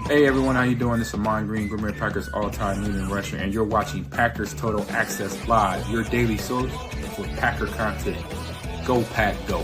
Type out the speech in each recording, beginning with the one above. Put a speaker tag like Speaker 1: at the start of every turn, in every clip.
Speaker 1: Hey everyone, how you doing? This is Amon Green, Green Bay Packers all-time leading rusher, and you're watching Packers Total Access Live, your daily source for Packer content. Go Pack, go!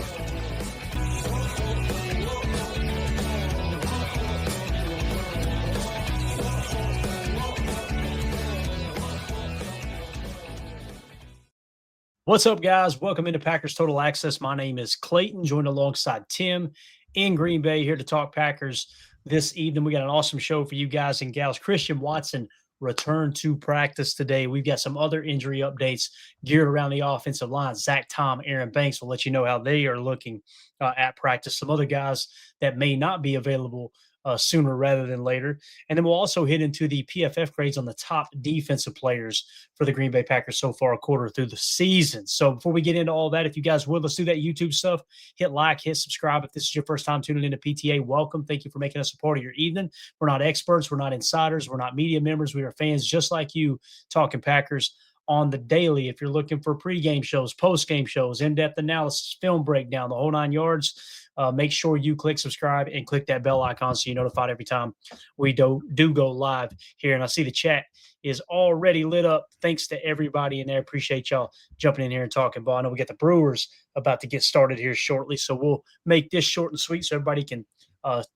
Speaker 2: What's up, guys? Welcome into Packers Total Access. My name is Clayton, joined alongside Tim in Green Bay here to talk Packers this evening. We got an awesome show for you guys and gals. Christian Watson returned to practice today. We've got some other injury updates geared around the offensive line. Zach Tom, Aaron Banks will let you know how they are looking at practice. Some other guys that may not be available sooner rather than later. And then we'll also hit into the PFF grades on the top defensive players for the Green Bay Packers so far a quarter through the season. So before we get into all that, if you guys would, let's do that YouTube stuff. Hit like, hit subscribe. If this is your first time tuning into PTA, welcome. Thank you for making us a part of your evening. We're not experts. We're not insiders. We're not media members. We are fans just like you talking Packers on the daily. If you're looking for pregame shows, postgame shows, in-depth analysis, film breakdown, the whole 9 yards, make sure you click subscribe and click that bell icon so you're notified every time we do go live here. And I see the chat is already lit up. Thanks to everybody in there. Appreciate y'all jumping in here and talking ball. I know we got the Brewers about to get started here shortly, so we'll make this short and sweet so everybody can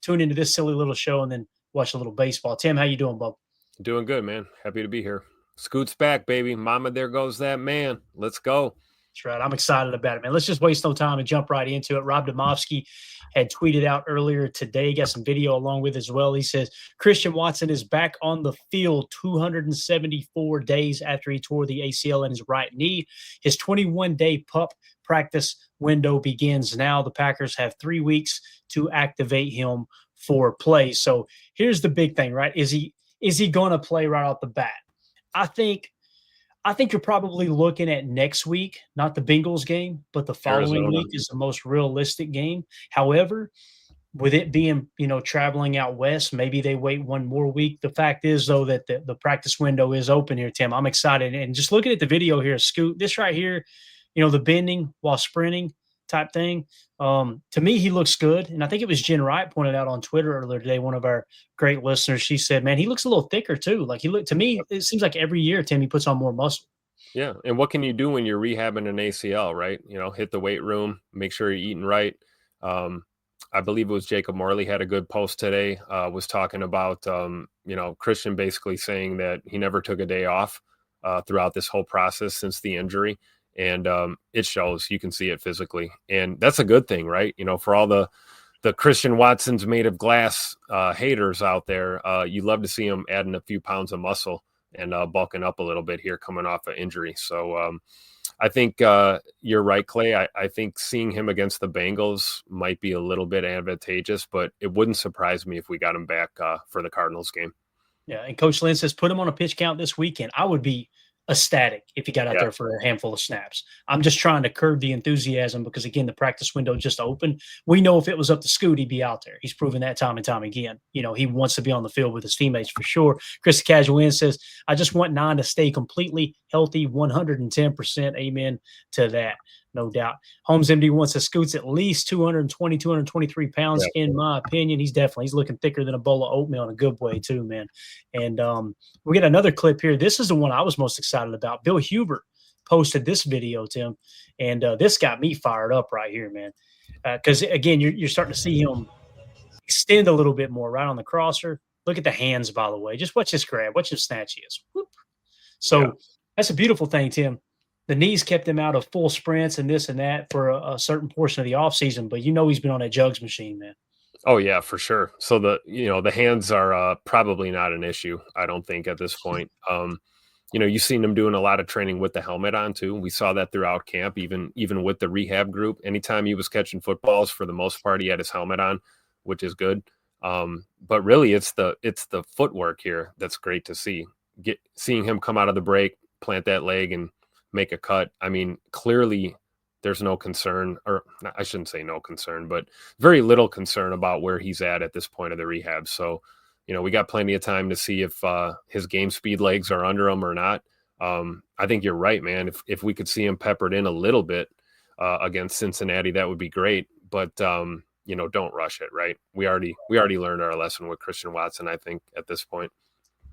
Speaker 2: tune into this silly little show and then watch a little baseball. Tim, how you doing, bub?
Speaker 3: Doing good, man. Happy to be here. Scoot's back, baby. Mama, there goes that man. Let's go.
Speaker 2: That's right. I'm excited about it, man. Let's just waste no time and jump right into it. Rob Demovsky had tweeted out earlier today, got some video along with as well. He says, Christian Watson is back on the field 274 days after he tore the ACL in his right knee. His 21-day pup practice window begins now. The Packers have 3 weeks to activate him for play. So here's the big thing, right? Is he going to play right off the bat? I think you're probably looking at next week, not the Bengals game, but the following
Speaker 3: Arizona.
Speaker 2: week is the most realistic game. However, with it being, traveling out west, maybe they wait one more week. The fact is, though, that the practice window is open here, Tim. I'm excited. And just looking at the video here, Scoot, this right here, the bending while sprinting type thing. To me, he looks good. And I think it was Jen Wright pointed out on Twitter earlier today, one of our great listeners. She said, man, he looks a little thicker too. Like to me, it seems like every year, Tim, he puts on more muscle.
Speaker 3: Yeah. And what can you do when you're rehabbing an ACL, right? Hit the weight room, make sure you're eating right. I believe it was Jacob Morley had a good post today, was talking about, Christian basically saying that he never took a day off throughout this whole process since the injury. And it shows. You can see it physically. And that's a good thing, right? For all the Christian Watson's made of glass haters out there, you love to see him adding a few pounds of muscle and bulking up a little bit here coming off an injury. So I think you're right, Clay. I think seeing him against the Bengals might be a little bit advantageous, but it wouldn't surprise me if we got him back for the Cardinals game.
Speaker 2: Yeah, and Coach Lynn says put him on a pitch count this weekend. I would be ecstatic if he got out there for a handful of snaps. I'm just trying to curb the enthusiasm because, again, the practice window just opened. We know if it was up to Scoot, he'd be out there. He's proven that time and time again. He wants to be on the field with his teammates for sure. Chris Casual says, I just want 9 to stay completely healthy, 110%. Amen to that. No doubt. Holmes MD1 says Scoot's at least 220, 223 pounds, in my opinion. He's looking thicker than a bowl of oatmeal in a good way, too, man. And we get another clip here. This is the one I was most excited about. Bill Hubert posted this video, Tim, and this got me fired up right here, man. Because, again, you're starting to see him extend a little bit more right on the crosser. Look at the hands, by the way. Just watch this grab. Watch this snatch he is. Whoop. So that's a beautiful thing, Tim. The knees kept him out of full sprints and this and that for a certain portion of the offseason, but he's been on that jugs machine, man.
Speaker 3: Oh, yeah, for sure. So the hands are probably not an issue, I don't think, at this point. You've seen him doing a lot of training with the helmet on, too. We saw that throughout camp, even with the rehab group. Anytime he was catching footballs, for the most part, he had his helmet on, which is good. But really, it's the footwork here that's great to see. Seeing him come out of the break, plant that leg, and make a cut. I mean, clearly there's no concern, or I shouldn't say no concern, but very little concern about where he's at this point of the rehab. So, we got plenty of time to see if his game speed legs are under him or not. I think you're right, man. If we could see him peppered in a little bit against Cincinnati, that would be great. But don't rush it, right? We already learned our lesson with Christian Watson, I think, at this point.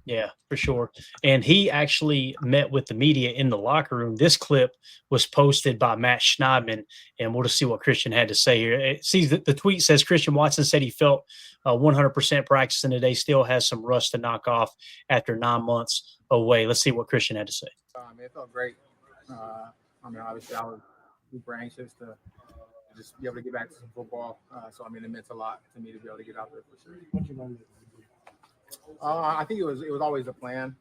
Speaker 2: Yeah, for sure. And he actually met with the media in the locker room. This clip was posted by Matt Schneidman, and we'll just see what Christian had to say here. See, the tweet says Christian Watson said he felt 100% practicing today, still has some rust to knock off after 9 months away. Let's see what Christian had to say.
Speaker 4: It felt great. Obviously, I was super anxious to just be able to get back to some football. So, it meant a lot to me to be able to get out there for sure. I think it was always a plan.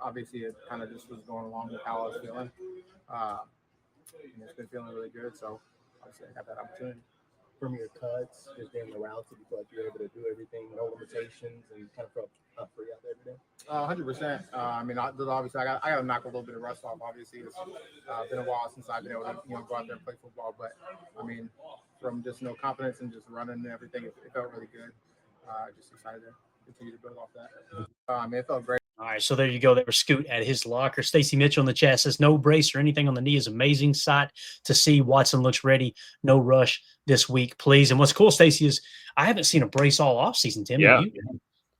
Speaker 4: Obviously, it kind of just was going along with how I was feeling. It's been feeling really good, so obviously I got that opportunity.
Speaker 5: From your cuts, just in the routes, did you feel like you were able to do everything, no limitations, and kind of felt free out there today?
Speaker 4: 100%. Obviously, I got to knock a little bit of rust off. Obviously, it's been a while since I've been able to go out there and play football. But from just confidence and just running and everything, it felt really good. Just excited to continue to build off that. It felt great.
Speaker 2: All right, so there you go. That was Scoot at his locker. Stacy Mitchell in the chat says no brace or anything on the knee is amazing sight to see. Watson looks ready. No rush this week, please. And what's cool, Stacy, is I haven't seen a brace all offseason, Tim.
Speaker 3: Yeah.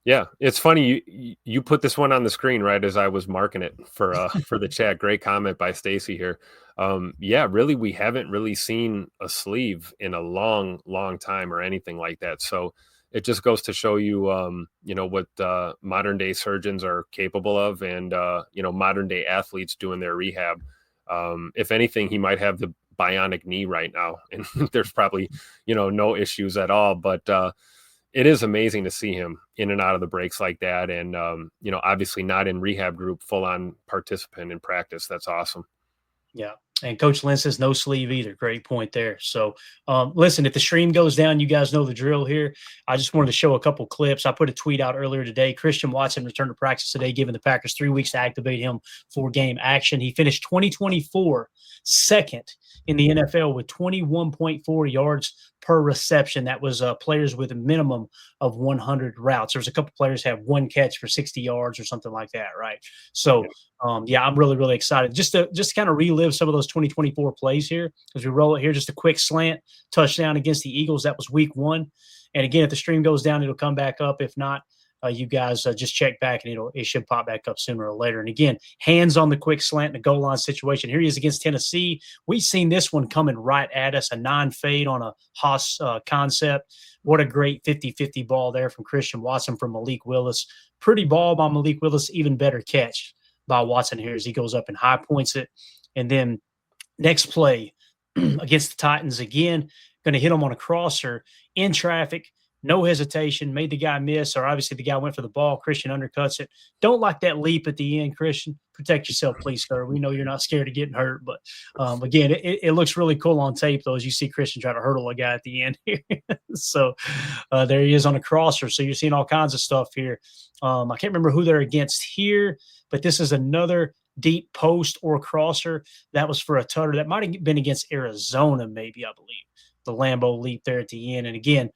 Speaker 3: Yeah, it's funny. You put this one on the screen right as I was marking it for the chat. Great comment by Stacy here. Really, we haven't really seen a sleeve in a long, long time or anything like that. So it just goes to show you, what modern day surgeons are capable of, and modern day athletes doing their rehab. If anything, he might have the bionic knee right now, and there's probably no issues at all. But it is amazing to see him in and out of the breaks like that, and obviously not in rehab group, full on participant in practice. That's awesome.
Speaker 2: Yeah. And Coach Lynn says no sleeve either. Great point there. So, listen, if the stream goes down, you guys know the drill here. I just wanted to show a couple clips. I put a tweet out earlier today. Christian Watson returned to practice today, giving the Packers 3 weeks to activate him for game action. He finished 2024 second in the NFL with 21.4 yards per reception. That was players with a minimum of 100 routes. There's a couple players have one catch for 60 yards or something like that, right? So, I'm really, really excited just to kind of relive some of those 2024 plays here as we roll it here. Just a quick slant touchdown against the Eagles. That was week 1. And again, if the stream goes down, it'll come back up. If not, you guys just check back and it should pop back up sooner or later. And again, hands on the quick slant in the goal line situation. Here he is against Tennessee. We've seen this one coming right at us, a non-fade on a Haas concept. What a great 50-50 ball there from Christian Watson from Malik Willis. Pretty ball by Malik Willis, even better catch by Watson here as he goes up and high points it. And then next play against the Titans again, going to hit him on a crosser in traffic. No hesitation, made the guy miss, or obviously the guy went for the ball. Christian undercuts it. Don't like that leap at the end, Christian. Protect yourself, please, sir. We know you're not scared of getting hurt, but again, it looks really cool on tape, though, as you see Christian try to hurdle a guy at the end here. So there he is on a crosser. So you're seeing all kinds of stuff here. I can't remember who they're against here, but this is another deep post or crosser. That was for a tutter. That might have been against Arizona, maybe, I believe. The Lambeau leap there at the end. And again,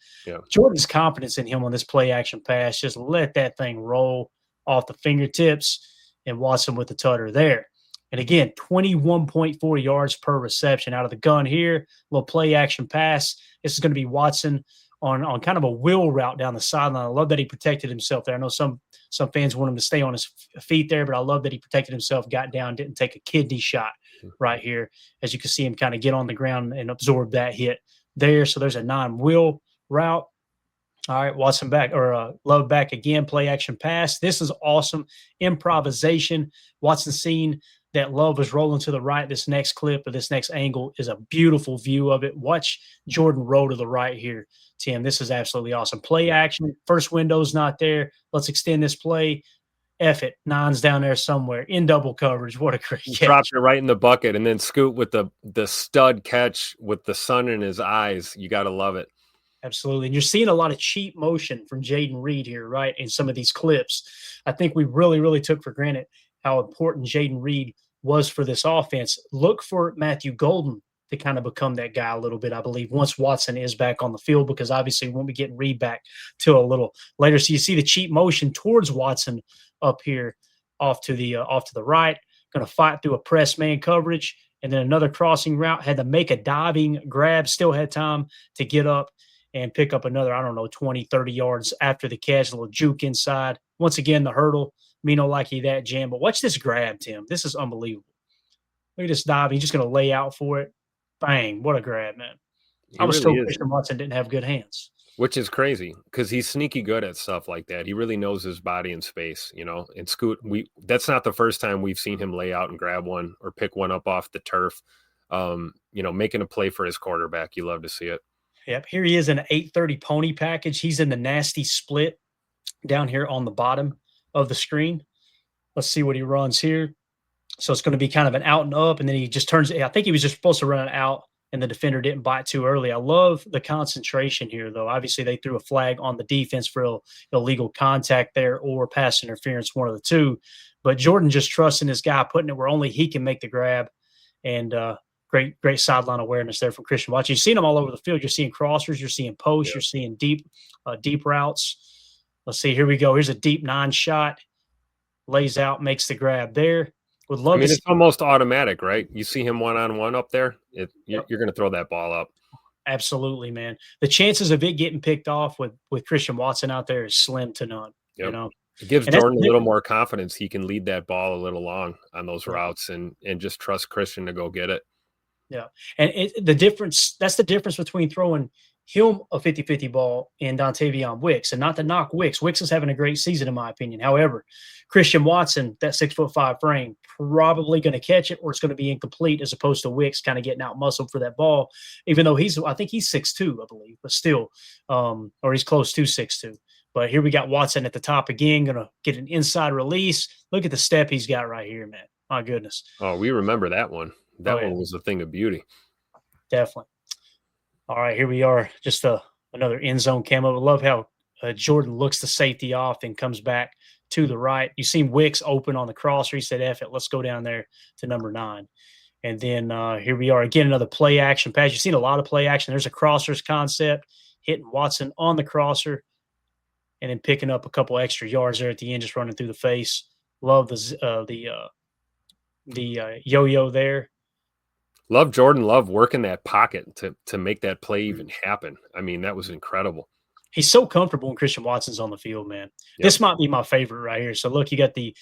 Speaker 2: Jordan's confidence in him on this play action pass, just let that thing roll off the fingertips, and Watson with the tutter there. And again, 21.4 yards per reception out of the gun here. Little play action pass. This is going to be Watson on kind of a wheel route down the sideline. I love that he protected himself there. I know some fans want him to stay on his feet there, but I love that he protected himself, got down, didn't take a kidney shot right here. As you can see him kind of get on the ground and absorb that hit there. So there's a non-wheel route. All right, Watson back, or Love back again, play action pass. This is awesome improvisation. Watson seen that Love was rolling to the right. This next clip or this next angle is a beautiful view of it. Watch Jordan roll to the right here, Tim. This is absolutely awesome. Play action. First window's not there. Let's extend this play. F it. Nine's down there somewhere in double coverage. What a great catch.
Speaker 3: Dropped it right in the bucket, and then Scoot with the stud catch with the sun in his eyes. You got to love it.
Speaker 2: Absolutely. And you're seeing a lot of cheap motion from Jayden Reed here, right, in some of these clips. I think we really, really took for granted how important Jayden Reed was for this offense. Look for Matthew Golden to kind of become that guy a little bit, I believe, once Watson is back on the field, because obviously we won't be getting Reed back till a little later. So you see the cheap motion towards Watson up here off to the right, going to fight through a press man coverage and then another crossing route, had to make a diving grab, still had time to get up and pick up another, 20, 30 yards after the catch, a little juke inside. Once again, the hurdle, Mino Lucky that jam. But watch this grab, Tim. This is unbelievable. Look at this dive. He's just going to lay out for it. Bang. What a grab, man. I was told Christian Watson didn't have good hands.
Speaker 3: Which is crazy because he's sneaky good at stuff like that. He really knows his body and space, and Scoot, that's not the first time we've seen him lay out and grab one or pick one up off the turf. Making a play for his quarterback. You love to see it.
Speaker 2: Yep. Here he is in an 830 pony package. He's in the nasty split down here on the bottom of the screen. Let's see what he runs here. So it's going to be kind of an out and up, and then he just turns. I think he was just supposed to run it out, and the defender didn't bite too early. I love the concentration here, though. Obviously, they threw a flag on the defense for illegal contact there or pass interference, one of the two. But Jordan just trusting this guy, putting it where only he can make the grab. And great sideline awareness there from Christian Watson. You've seen him all over the field. You're seeing crossers. You're seeing posts. You're seeing deep routes. Let's see. Here we go. Here's a deep 9 shot. Lays out, makes the grab there. Would love to
Speaker 3: it's almost automatic, right? You see him one-on-one up there, you're going to throw that ball up.
Speaker 2: Absolutely, man. The chances of it getting picked off with Christian Watson out there is slim to none.
Speaker 3: Yep. It gives Jordan a little more confidence. He can lead that ball a little long on those routes and just trust Christian to go get it.
Speaker 2: Yeah. And that's the difference between throwing him a 50-50 ball and Dontavion Wicks. And not to knock Wicks. Wicks is having a great season, in my opinion. However, Christian Watson, that 6'5" frame, probably going to catch it, or it's going to be incomplete, as opposed to Wicks kind of getting out muscled for that ball, even though I think he's 6'2", I believe, but still, or he's close to 6'2". But here we got Watson at the top again, going to get an inside release. Look at the step he's got right here, man. My goodness.
Speaker 3: Oh, we remember that one. That one was a thing of beauty.
Speaker 2: Definitely. All right, here we are. Just another end zone camo. I love how Jordan looks the safety off and comes back to the right. You seen Wicks open on the crosser. He said, F it, let's go down there to number 9. And then here we are again, another play action pass. You've seen a lot of play action. There's a crossers concept, hitting Watson on the crosser and then picking up a couple extra yards there at the end, just running through the face. Love the yo-yo there.
Speaker 3: Love Jordan Love working that pocket to make that play even happen. I mean, that was incredible.
Speaker 2: He's so comfortable when Christian Watson's on the field, man. Yep. This might be my favorite right here. So look, you got the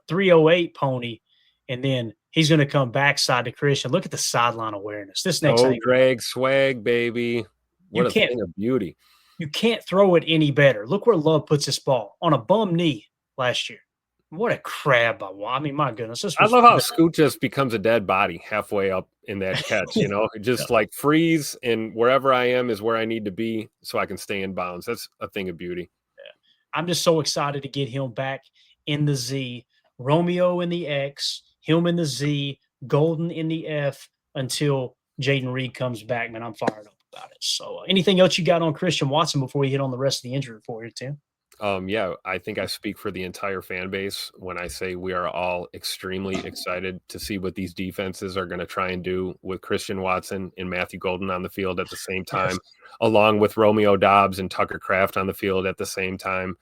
Speaker 2: 308 pony, and then he's going to come backside to Christian. Look at the sideline awareness. This next
Speaker 3: drag swag, baby. What a thing of beauty.
Speaker 2: You can't throw it any better. Look where Love puts this ball, on a bum knee last year. What a crab by Watt. I mean, my goodness.
Speaker 3: I love how Scoot just becomes a dead body halfway up in that catch, just like freeze, and wherever I am is where I need to be so I can stay in bounds. That's a thing of beauty.
Speaker 2: Yeah. I'm just so excited to get him back in the Z, Romeo in the X, him in the Z, Golden in the F until Jaden Reed comes back, man. I'm fired up about it. So anything else you got on Christian Watson before we hit on the rest of the injury report here, Tim?
Speaker 3: I think I speak for the entire fan base when I say we are all extremely excited to see what these defenses are going to try and do with Christian Watson and Matthew Golden on the field at the same time, along with Romeo Doubs and Tucker Kraft on the field at the same time.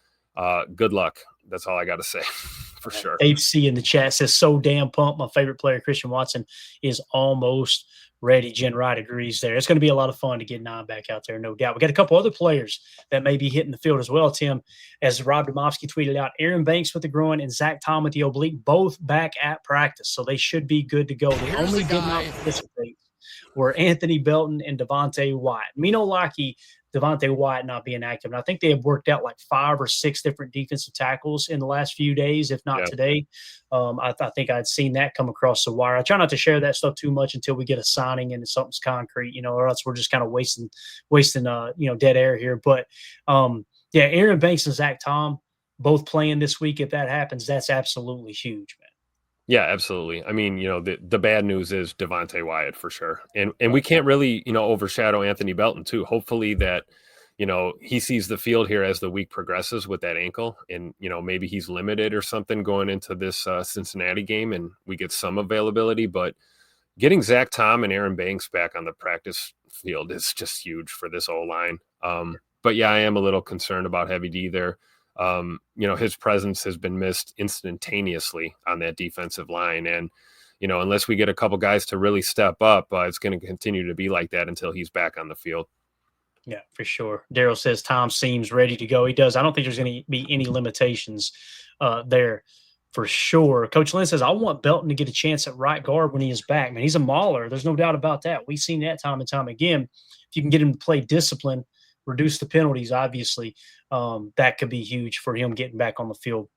Speaker 3: Good luck. That's all I got to say for sure.
Speaker 2: Dave C in the chat says, so damn pumped. My favorite player, Christian Watson, is almost ready. Jen Wright agrees there. It's going to be a lot of fun to get 9 back out there, no doubt. We got a couple other players that may be hitting the field as well, Tim. As Rob Domofsky tweeted out, Aaron Banks with the groin and Zach Tom with the oblique, both back at practice, so they should be good to go. They only did not participate were Anthony Belton and Devontae White. Mino Lucky, Devontae White not being active. And I think they have worked out like 5 or 6 different defensive tackles in the last few days, if not today. I think I'd seen that come across the wire. I try not to share that stuff too much until we get a signing and something's concrete, or else we're just kind of wasting dead air here. But Aaron Banks and Zach Tom both playing this week. If that happens, that's absolutely huge, man.
Speaker 3: Yeah, absolutely. I mean, the bad news is Devontae Wyatt for sure. And we can't really, overshadow Anthony Belton too. Hopefully that, he sees the field here as the week progresses with that ankle and, maybe he's limited or something going into this Cincinnati game and we get some availability, but getting Zach Tom and Aaron Banks back on the practice field is just huge for this O-line. But yeah, I am a little concerned about Heavy D there. His presence has been missed instantaneously on that defensive line. And, unless we get a couple guys to really step up, it's going to continue to be like that until he's back on the field.
Speaker 2: Yeah, for sure. Daryl says Tom seems ready to go. He does. I don't think there's going to be any limitations there for sure. Coach Lynn says, I want Belton to get a chance at right guard when he is back. Man, he's a mauler. There's no doubt about that. We've seen that time and time again. If you can get him to play discipline, reduce the penalties, obviously, that could be huge for him getting back on the field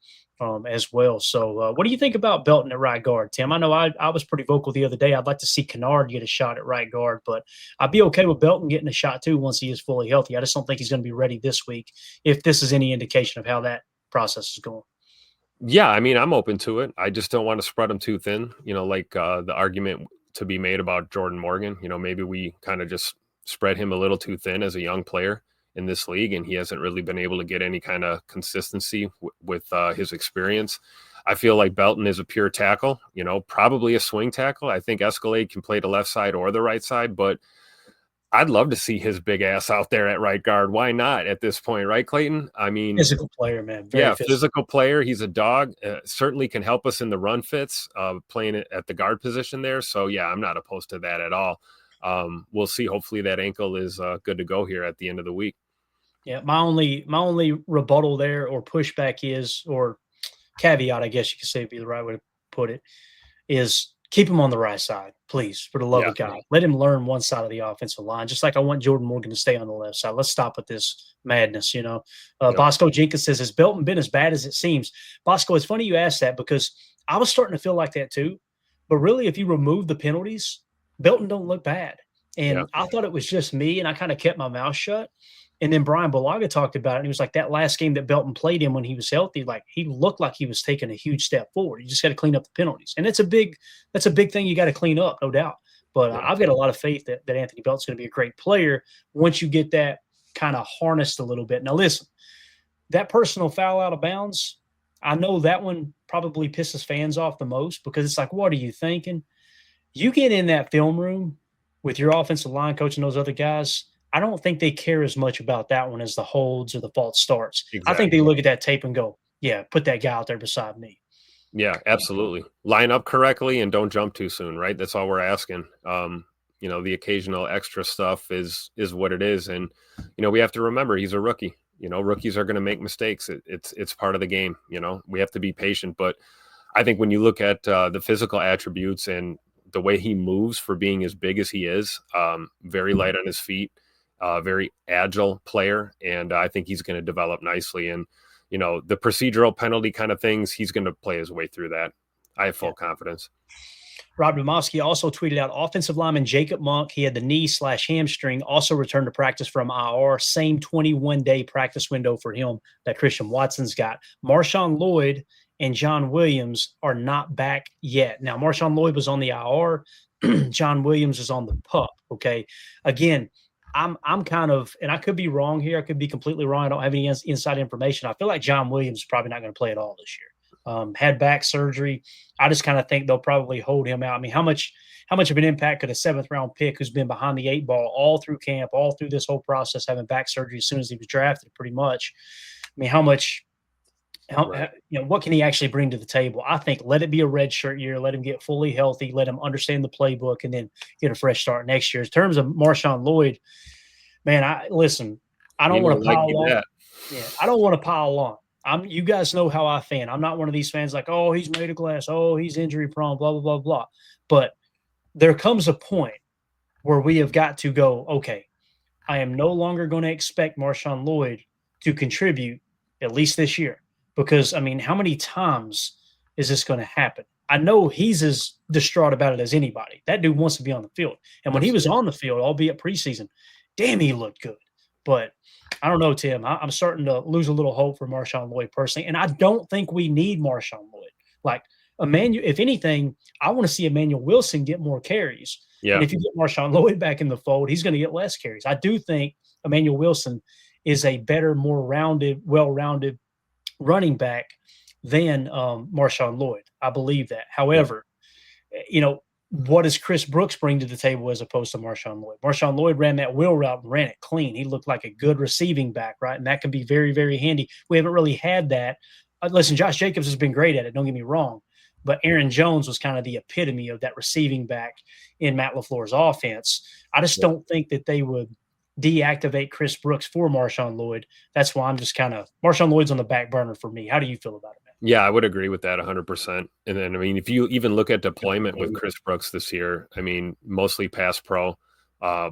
Speaker 2: as well. So what do you think about Belton at right guard, Tim? I know I was pretty vocal the other day. I'd like to see Kennard get a shot at right guard, but I'd be okay with Belton getting a shot too once he is fully healthy. I just don't think he's going to be ready this week if this is any indication of how that process is going.
Speaker 3: Yeah, I mean, I'm open to it. I just don't want to spread him too thin, like the argument to be made about Jordan Morgan. Maybe we kind of just spread him a little too thin as a young player in this league, and he hasn't really been able to get any kind of consistency with his experience. I feel like Belton is a pure tackle, probably a swing tackle. I think Escalade can play the left side or the right side, but I'd love to see his big ass out there at right guard. Why not at this point, right, Clayton? I mean,
Speaker 2: physical player, man. Very
Speaker 3: physical player. He's a dog. Certainly can help us in the run fits, playing it at the guard position there. So, yeah, I'm not opposed to that at all. We'll see. Hopefully that ankle is good to go here at the end of the week.
Speaker 2: Yeah, my only rebuttal there or pushback is, or caveat, I guess you could say would be the right way to put it, is keep him on the right side, please, for the love of God. Let him learn one side of the offensive line, just like I want Jordan Morgan to stay on the left side. Let's stop with this madness, Bosco Jenkins says, has Belton been as bad as it seems? Bosco, it's funny you asked that because I was starting to feel like that too. But really, if you remove the penalties, Belton don't look bad. And I thought it was just me, and I kind of kept my mouth shut. And then Brian Bulaga talked about it, and he was like, that last game that Belton played in when he was healthy, like he looked like he was taking a huge step forward. You just got to clean up the penalties. And that's a big thing you got to clean up, no doubt. But I've got a lot of faith that Anthony Belton's going to be a great player once you get that kind of harnessed a little bit. Now, listen, that personal foul out of bounds, I know that one probably pisses fans off the most because it's like, what are you thinking? You get in that film room with your offensive line coach and those other guys, I don't think they care as much about that one as the holds or the false starts. Exactly. I think they look at that tape and go, yeah, put that guy out there beside me.
Speaker 3: Yeah, absolutely. Line up correctly and don't jump too soon, right? That's all we're asking. The occasional extra stuff is what it is. And, we have to remember he's a rookie. Rookies are going to make mistakes. It's part of the game. We have to be patient. But I think when you look at the physical attributes and the way he moves for being as big as he is, very light on his feet, very agile player. And I think he's going to develop nicely. And, the procedural penalty kind of things, he's going to play his way through that. I have full confidence.
Speaker 2: Rob Domofsky also tweeted out offensive lineman Jacob Monk. He had the knee/hamstring, also returned to practice from IR. Same 21-day practice window for him that Christian Watson's got. Marshawn Lloyd and John Williams are not back yet. Now, Marshawn Lloyd was on the IR. John Williams is on the PUP. Okay. Again, I'm kind of, and I could be wrong here. I could be completely wrong. I don't have any inside information. I feel like John Williams is probably not going to play at all this year. Had back surgery. I just kind of think they'll probably hold him out. I mean, how much of an impact could a 7th round pick who's been behind the 8 ball all through camp, all through this whole process, having back surgery as soon as he was drafted, pretty much. I mean, what can he actually bring to the table? I think let it be a red shirt year, let him get fully healthy, let him understand the playbook, and then get a fresh start next year. In terms of Marshawn Lloyd, man, I don't want to pile on. Yeah, I don't want to pile on. You guys know how I fan. I'm not one of these fans like, oh, he's made of glass, oh, he's injury prone, blah, blah, blah, blah. But there comes a point where we have got to go, okay, I am no longer going to expect Marshawn Lloyd to contribute, at least this year. Because, I mean, how many times is this going to happen? I know he's as distraught about it as anybody. That dude wants to be on the field. And when he was on the field, albeit preseason, damn, he looked good. But I don't know, Tim. I'm starting to lose a little hope for Marshawn Lloyd personally. And I don't think we need Marshawn Lloyd. Like, Emmanuel, if anything, I want to see Emmanuel Wilson get more carries. Yeah. And if you get Marshawn Lloyd back in the fold, he's going to get less carries. I do think Emmanuel Wilson is a better, more rounded, well-rounded running back than Marshawn Lloyd. I believe that. However, what does Chris Brooks bring to the table as opposed to Marshawn Lloyd? Marshawn Lloyd ran that wheel route and ran it clean. He looked like a good receiving back, right? And that can be very, very handy. We haven't really had that. Listen, Josh Jacobs has been great at it. Don't get me wrong. but Aaron Jones was kind of the epitome of that receiving back in Matt LaFleur's offense. I just don't think that they would deactivate Chris Brooks for Marshawn Lloyd. That's why I'm just kind of – Marshawn Lloyd's on the back burner for me. How do you feel about it, man?
Speaker 3: Yeah, I would agree with that 100%. And then, I mean, if you even look at deployment with Chris Brooks this year, I mean, mostly pass pro,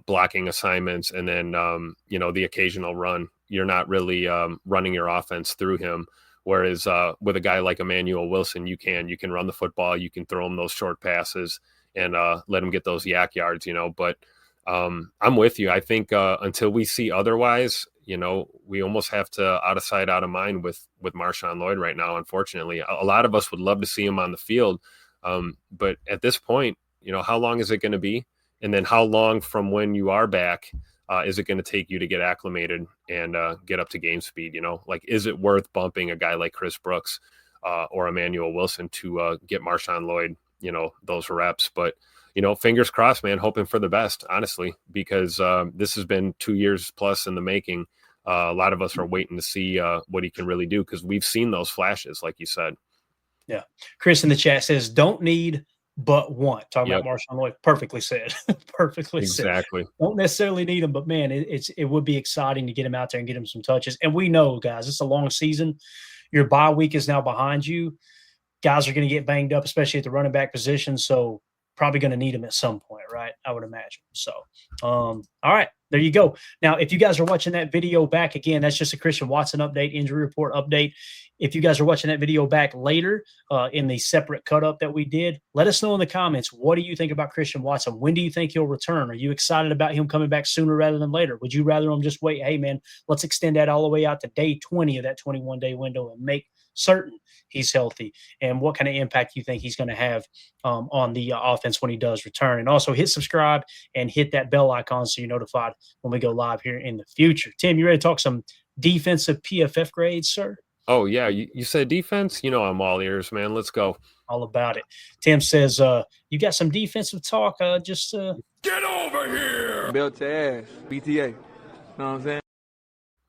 Speaker 3: blocking assignments, and then, the occasional run. You're not really running your offense through him. Whereas with a guy like Emmanuel Wilson, you can run the football, you can throw him those short passes and let him get those yak yards, But I'm with you. I think until we see otherwise, we almost have to out of sight, out of mind with Marshawn Lloyd right now. Unfortunately, a lot of us would love to see him on the field. But at this point, how long is it going to be? And then how long from when you are back is it going to take you to get acclimated and get up to game speed? Like, is it worth bumping a guy like Chris Brooks or Emmanuel Wilson to get Marshawn Lloyd, those reps? But, fingers crossed, man, hoping for the best, honestly, because this has been 2 years plus in the making. A lot of us are waiting to see what he can really do because we've seen those flashes, like you said.
Speaker 2: Yeah. Chris in the chat says, don't need but want. Talking about Marshawn Lloyd. Perfectly said. Perfectly said.
Speaker 3: Exactly.
Speaker 2: Don't necessarily need him, but, man, it would be exciting to get him out there and get him some touches. And we know, guys, it's a long season. Your bye week is now behind you. Guys are going to get banged up, especially at the running back position. So probably going to need him at some point, right? I would imagine. So, all right, there you go. Now, if you guys are watching that video back, again, that's just a Christian Watson update, injury report update. If you guys are watching that video back later in the separate cut up that we did, let us know in the comments, what do you think about Christian Watson? When do you think he'll return? Are you excited about him coming back sooner rather than later? Would you rather him just wait? Hey, man, let's extend that all the way out to day 20 of that 21-day window and make certain he's healthy, and what kind of impact you think he's going to have on the offense when he does return. And also hit subscribe and hit that bell icon so you're notified when we go live here in the future. Tim, you ready to talk some defensive PFF grades, sir?
Speaker 3: Oh, yeah. You said defense? I'm all ears, man. Let's go.
Speaker 2: All about it. Tim says, you got some defensive talk.
Speaker 1: Get over here.
Speaker 6: Belt to ass. BTA. Know what I'm saying?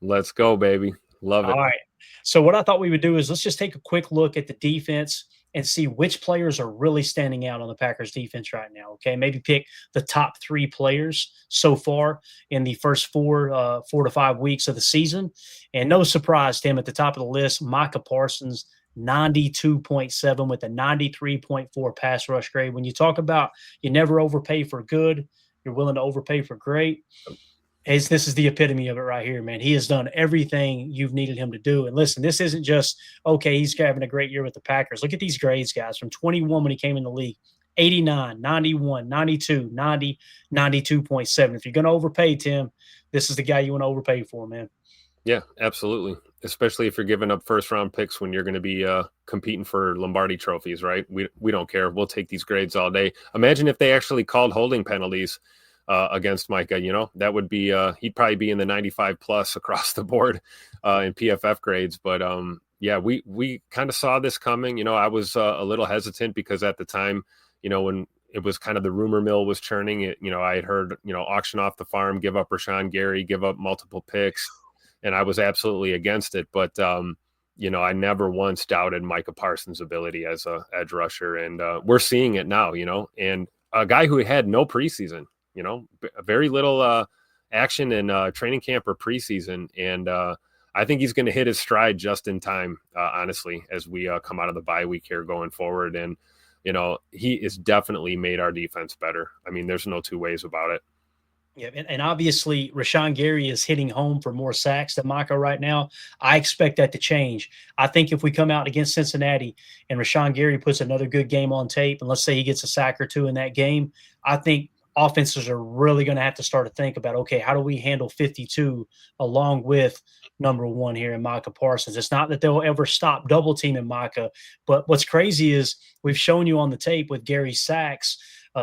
Speaker 3: Let's go, baby. Love it.
Speaker 2: All right. So what I thought we would do is let's just take a quick look at the defense and see which players are really standing out on the Packers defense right now. Okay. Maybe pick the top 3 players so far in the first 4 to 5 weeks of the season. And no surprise, Tim, at the top of the list, Micah Parsons, 92.7 with a 93.4 pass rush grade. When you talk about you never overpay for good, you're willing to overpay for great. This is the epitome of it right here, man. He has done everything you've needed him to do. And listen, this isn't just, okay, he's having a great year with the Packers. Look at these grades, guys. From 21 when he came in the league, 89, 91, 92, 90, 92.7. If you're going to overpay, Tim, this is the guy you want to overpay for, man.
Speaker 3: Yeah, absolutely. Especially if you're giving up first-round picks when you're going to be competing for Lombardi trophies, right? We don't care. We'll take these grades all day. Imagine if they actually called holding penalties against Micah, that would be he'd probably be in the 95 plus across the board in PFF grades. But yeah, we kind of saw this coming. I was a little hesitant because at the time, when it was kind of the rumor mill was churning, I had heard, auction off the farm, give up Rashawn Gary, give up multiple picks, and I was absolutely against it. But I never once doubted Micah Parsons' ability as a edge rusher, and we're seeing it now. And a guy who had no preseason. Very little action in training camp or preseason. And I think he's going to hit his stride just in time, honestly, as we come out of the bye week here going forward. And, he has definitely made our defense better. I mean, there's no two ways about it.
Speaker 2: Yeah, and obviously Rashawn Gary is hitting home for more sacks than Micah right now. I expect that to change. I think if we come out against Cincinnati and Rashawn Gary puts another good game on tape, and let's say he gets a sack or 2 in that game, I think offenses are really going to have to start to think about, okay, how do we handle 52 along with number 1 here in Micah Parsons? It's not that they'll ever stop double teaming Micah, but what's crazy is we've shown you on the tape with Gary's sacks,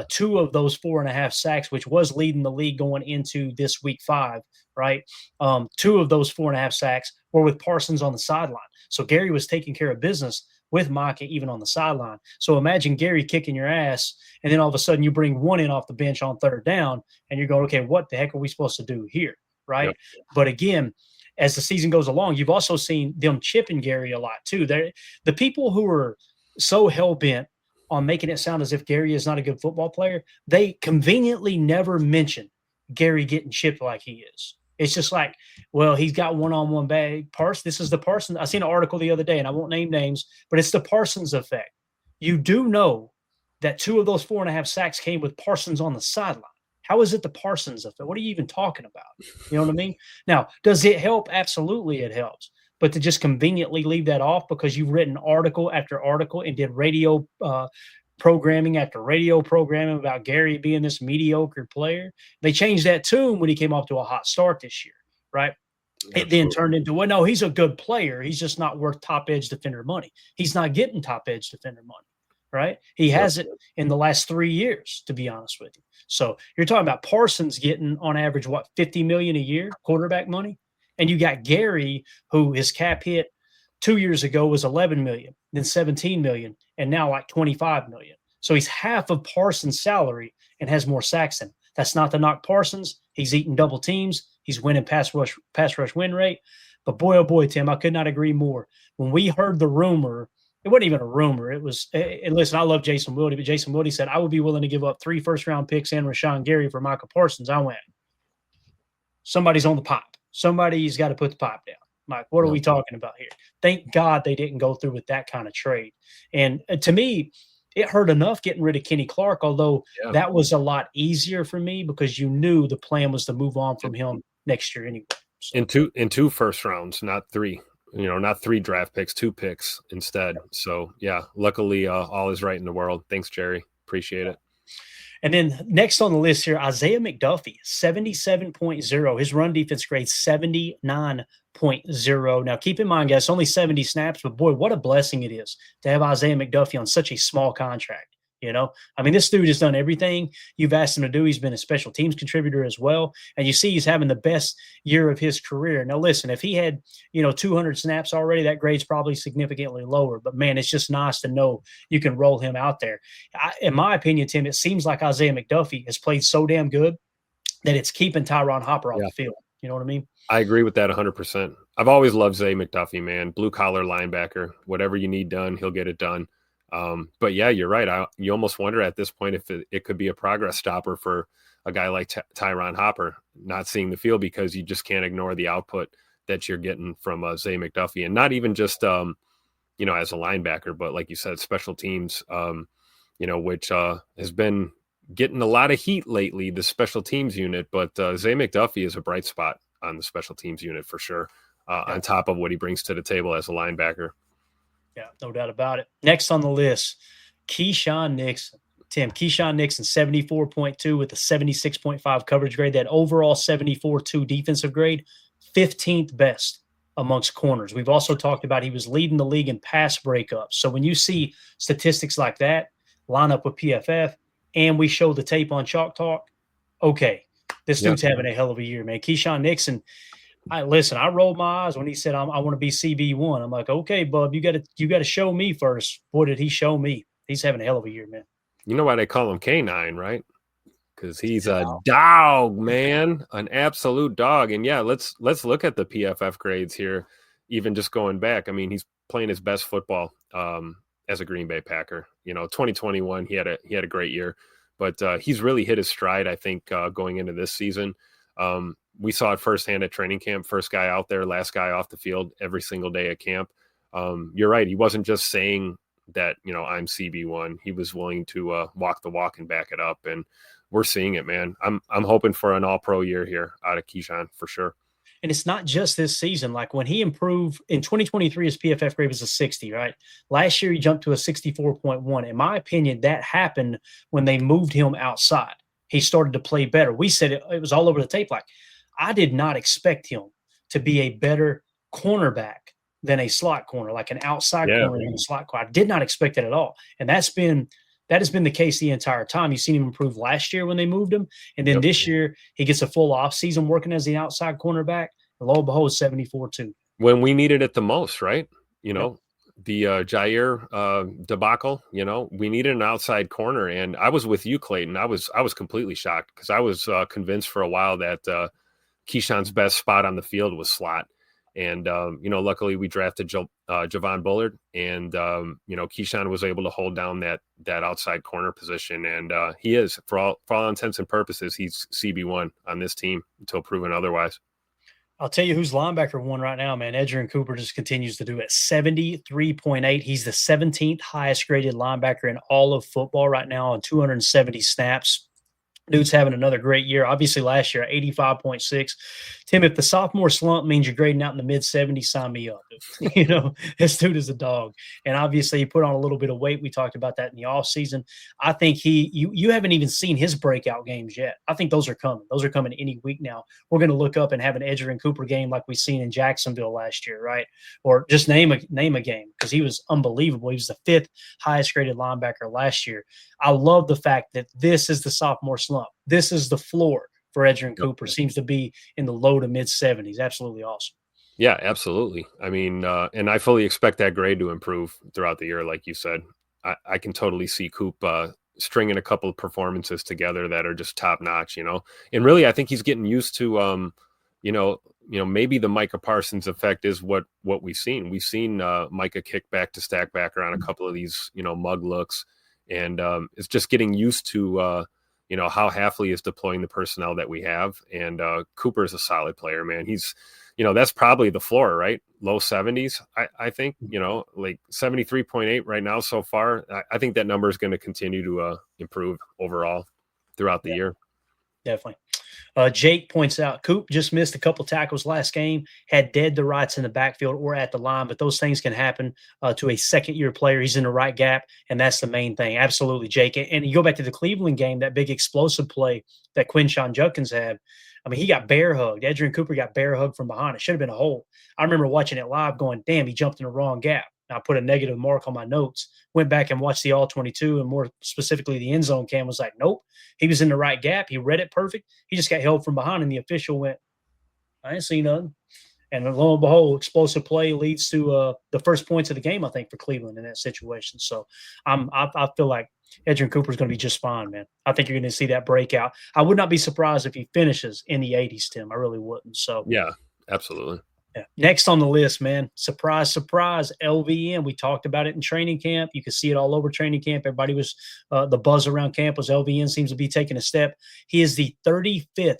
Speaker 2: 2 of those 4.5 sacks, which was leading the league going into this week 5, right? 2 of those 4.5 sacks were with Parsons on the sideline. So Gary was taking care of business with Micah even on the sideline. So imagine Gary kicking your ass, and then all of a sudden you bring 1 in off the bench on 3rd down, and you're going, okay, what the heck are we supposed to do here, right? Yep. But again, as the season goes along, you've also seen them chipping Gary a lot too. The people who are so hell-bent on making it sound as if Gary is not a good football player, they conveniently never mention Gary getting chipped like he is. It's just like, well, he's got one-on-one bag. This is the Parsons. I seen an article the other day, and I won't name names, but it's the Parsons effect. You do know that 2 of those 4.5 sacks came with Parsons on the sideline. How is it the Parsons effect? What are you even talking about? You know what I mean? Now, does it help? Absolutely, it helps. But to just conveniently leave that off because you've written article after article and did radio programming after radio programming about Gary being this mediocre player. They changed that tune when he came off to a hot start this year, right? Absolutely. It then turned into, well, no, he's a good player. He's just not worth top edge defender money. He's not getting top edge defender money, right? He hasn't in the last 3 years, to be honest with you. So you're talking about Parsons getting on average, what, $50 million a year quarterback money? And you got Gary, who his cap hit 2 years ago was $11 million, then $17 million, and now like $25 million. So he's half of Parsons' salary and has more sacks than him. That's not to knock Parsons. He's eating double teams. He's winning pass rush win rate. But boy, oh boy, Tim, I could not agree more. When we heard the rumor, it wasn't even a rumor. It was, and listen, I love Jason Wilde, but Jason Wilde said, I would be willing to give up 3 first-round picks and Rashawn Gary for Micah Parsons. I went, somebody's on the pipe. Somebody's got to put the pipe down. Mike, what are we talking about here? Thank God they didn't go through with that kind of trade. And to me, it hurt enough getting rid of Kenny Clark, although that was a lot easier for me because you knew the plan was to move on from him next year anyway. So.
Speaker 3: In two first rounds, not 3. Not 3 draft picks, 2 picks instead. So, yeah, luckily all is right in the world. Thanks, Jerry. Appreciate it.
Speaker 2: And then next on the list here, Isaiah McDuffie, 77.0. His run defense grade 79.0. Now, keep in mind, guys, only 70 snaps, but boy, what a blessing it is to have Isaiah McDuffie on such a small contract. You know, I mean, this dude has done everything you've asked him to do. He's been a special teams contributor as well. And you see he's having the best year of his career. Now, listen, if he had, 200 snaps already, that grade's probably significantly lower. But, man, it's just nice to know you can roll him out there. In my opinion, Tim, it seems like Isaiah McDuffie has played so damn good that it's keeping Tyron Hopper off the field. You know what I mean?
Speaker 3: I agree with that 100%. I've always loved Zay McDuffie, man. Blue-collar linebacker. Whatever you need done, he'll get it done. But yeah, you're right. You almost wonder at this point if it could be a progress stopper for a guy like Tyron Hopper not seeing the field because you just can't ignore the output that you're getting from Zay McDuffie, and not even just as a linebacker, but like you said, special teams, which has been getting a lot of heat lately, the special teams unit. But Zay McDuffie is a bright spot on the special teams unit for sure. On top of what he brings to the table as a linebacker.
Speaker 2: Yeah, no doubt about it. Next on the list, Keyshawn Nixon. Tim, Keyshawn Nixon, 74.2 with a 76.5 coverage grade. That overall 74.2 defensive grade, 15th best amongst corners. We've also talked about he was leading the league in pass breakups. So when you see statistics like that, line up with PFF, and we show the tape on Chalk Talk, okay, this dude's having a hell of a year, man. Keyshawn Nixon – I rolled my eyes when he said, I want to be CB1. I'm like, okay, bub, you got to show me first. Boy, did he show me. He's having a hell of a year, man.
Speaker 3: You know why they call him K9, right? Because he's a dog, man, an absolute dog. And yeah, let's look at the PFF grades here, even just going back. I mean, he's playing his best football as a Green Bay Packer. 2021, he had a great year, but he's really hit his stride, I think, going into this season. We saw it firsthand at training camp, first guy out there, last guy off the field every single day at camp. You're right. He wasn't just saying that, I'm CB1. He was willing to walk the walk and back it up. And we're seeing it, man. I'm hoping for an all-pro year here out of Keyshawn for sure.
Speaker 2: And it's not just this season. Like when he improved in 2023, his PFF grade was a 60, right? Last year, he jumped to a 64.1. In my opinion, that happened when they moved him outside. He started to play better. We said it was all over the tape. Like, I did not expect him to be a better cornerback than a slot corner, like an outside corner than a slot corner. I did not expect it at all. And that has been the case the entire time. You've seen him improve last year when they moved him. And then this year he gets a full offseason working as the outside cornerback. And lo and behold, 74-2.
Speaker 3: When we needed it the most, right? The Jair debacle, we needed an outside corner. And I was with you, Clayton. I was completely shocked because I was convinced for a while that Keyshawn's best spot on the field was slot. And, luckily we drafted Javon Bullard, and, Keyshawn was able to hold down that outside corner position. And he is, for all intents and purposes, he's CB1 on this team until proven otherwise.
Speaker 2: I'll tell you who's linebacker one right now, man. Edgerrin Cooper just continues to do it. 73.8. He's the 17th highest graded linebacker in all of football right now on 270 snaps. Dude's having another great year. Obviously, last year, 85.6. Tim, if the sophomore slump means you're grading out in the mid-70s, sign me up. This dude is a dog. And obviously, he put on a little bit of weight. We talked about that in the offseason. I think you haven't even seen his breakout games yet. I think those are coming. Those are coming any week now. We're going to look up and have an Edgerrin Cooper game like we seen in Jacksonville last year, right? Or just name a game, because he was unbelievable. He was the 5th highest graded linebacker last year. I love the fact that this is the sophomore slump. This is the floor for Edgerrin Cooper. Seems to be in the low to mid 70s. Absolutely awesome.
Speaker 3: Yeah, absolutely. I mean, and I fully expect that grade to improve throughout the year. Like you said, I can totally see Coop stringing a couple of performances together that are just top notch, and really, I think he's getting used to, maybe the Micah Parsons effect is what we've seen. We've seen Micah kick back to stack backer on a couple of these, mug looks. And it's just getting used to, how Hafley is deploying the personnel that we have. And Cooper is a solid player, man. He's, that's probably the floor, right? Low 70s, I think, like 73.8 right now so far. I think that number is going to continue to improve overall throughout the year.
Speaker 2: Definitely. Jake points out, Coop just missed a couple tackles last game, had dead to rights in the backfield or at the line, but those things can happen to a second-year player. He's in the right gap, and that's the main thing. Absolutely, Jake. And you go back to the Cleveland game, that big explosive play that Quinshon Judkins had. I mean, he got bear hugged. Edgerrin Cooper got bear hugged from behind. It should have been a hole. I remember watching it live going, damn, he jumped in the wrong gap. I put a negative mark on my notes, went back and watched the all-22, and more specifically the end zone cam was like, nope, he was in the right gap. He read it perfect. He just got held from behind, and the official went, I ain't seen nothing. And lo and behold, explosive play leads to the first points of the game, I think, for Cleveland in that situation. So I feel like Edgerrin Cooper is going to be just fine, man. I think you're going to see that breakout. I would not be surprised if he finishes in the 80s, Tim. I really wouldn't. So
Speaker 3: yeah, absolutely.
Speaker 2: Yeah. Next on the list, man, surprise, surprise, LVN. We talked about it in training camp. You could see it all over training camp. Everybody was the buzz around camp was LVN seems to be taking a step. He is the 35th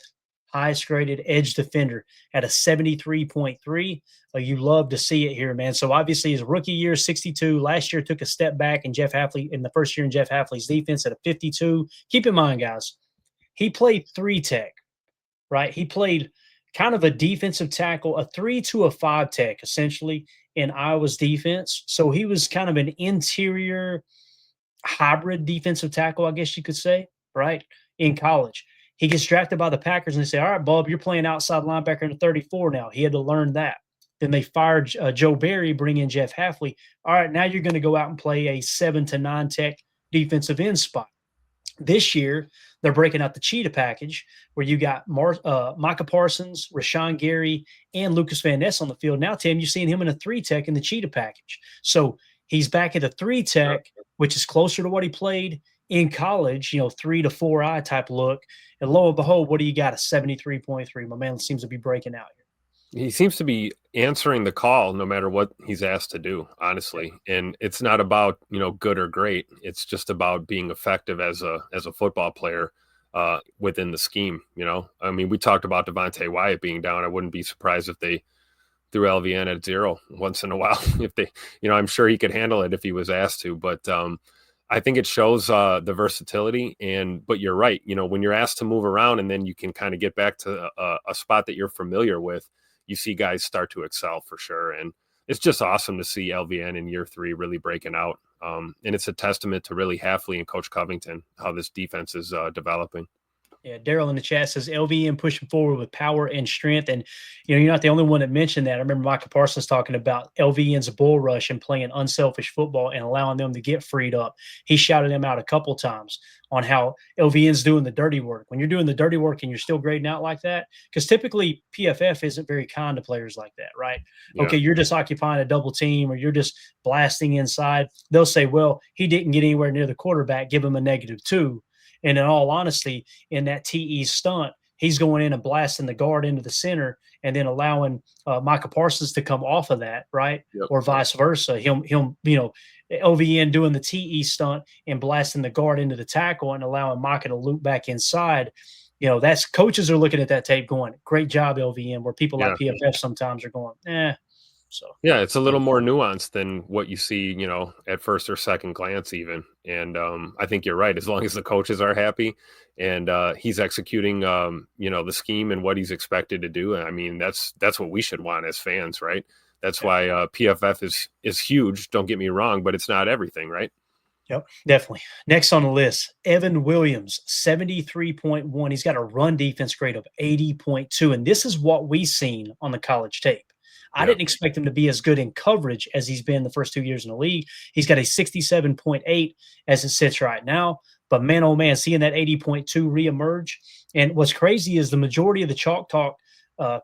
Speaker 2: highest graded edge defender at a 73.3. You love to see it here, man. So obviously his rookie year, 62. Last year took a step back in the first year in Jeff Hafley's defense at a 52. Keep in mind, guys, he played 3-tech, right? He played kind of a defensive tackle, a 3 to a 5 tech, essentially, in Iowa's defense. So he was kind of an interior hybrid defensive tackle, I guess you could say, right, in college. He gets drafted by the Packers, and they say, all right, Bob, you're playing outside linebacker in the 34 now. He had to learn that. Then they fired Joe Barry, bring in Jeff Hafley. All right, now you're going to go out and play a 7 to 9 tech defensive end spot. This year, they're breaking out the cheetah package where you got Micah Parsons, Rashawn Gary, and Lucas Van Ness on the field. Now, Tim, you're seeing him in a 3-tech in the cheetah package. So he's back at a 3-tech, which is closer to what he played in college, 3 to 4 eye type look. And lo and behold, what do you got? A 73.3. My man seems to be breaking out here.
Speaker 3: He seems to be answering the call no matter what he's asked to do, honestly. And it's not about, good or great. It's just about being effective as a football player within the scheme, I mean, we talked about Devontae Wyatt being down. I wouldn't be surprised if they threw LVN at 0 once in a while. If they, I'm sure he could handle it if he was asked to. But I think it shows the versatility. But you're right. When you're asked to move around and then you can kind of get back to a spot that you're familiar with, you see guys start to excel for sure. And it's just awesome to see LVN in year 3 really breaking out. And it's a testament to really Hafley and Coach Covington, how this defense is developing.
Speaker 2: Yeah, Daryl in the chat says LVN pushing forward with power and strength. And, you're not the only one that mentioned that. I remember Micah Parsons talking about LVN's bull rush and playing unselfish football and allowing them to get freed up. He shouted them out a couple times on how LVN's doing the dirty work. When you're doing the dirty work and you're still grading out like that, because typically PFF isn't very kind to players like that, right? Yeah. Okay, you're just occupying a double team or you're just blasting inside. They'll say, well, he didn't get anywhere near the quarterback, give him a -2. And in all honesty, in that TE stunt, he's going in and blasting the guard into the center and then allowing Micah Parsons to come off of that, right?
Speaker 3: Yep.
Speaker 2: Or vice versa. Him, LVN doing the TE stunt and blasting the guard into the tackle and allowing Micah to loop back inside. That's coaches are looking at that tape going, great job, LVN, where people like PFF sometimes are going, So
Speaker 3: yeah, it's a little more nuanced than what you see, at first or second glance even. And I think you're right. As long as the coaches are happy and he's executing, the scheme and what he's expected to do. I mean, that's what we should want as fans, right? That's why PFF is huge. Don't get me wrong, but it's not everything, right?
Speaker 2: Yep, definitely. Next on the list, Evan Williams, 73.1. He's got a run defense grade of 80.2. And this is what we seen on the college tape. I didn't expect him to be as good in coverage as he's been the first 2 years in the league. He's got a 67.8 as it sits right now. But man, oh man, seeing that 80.2 reemerge. And what's crazy is the majority of the Chalk Talk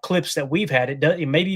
Speaker 2: clips that we've had, maybe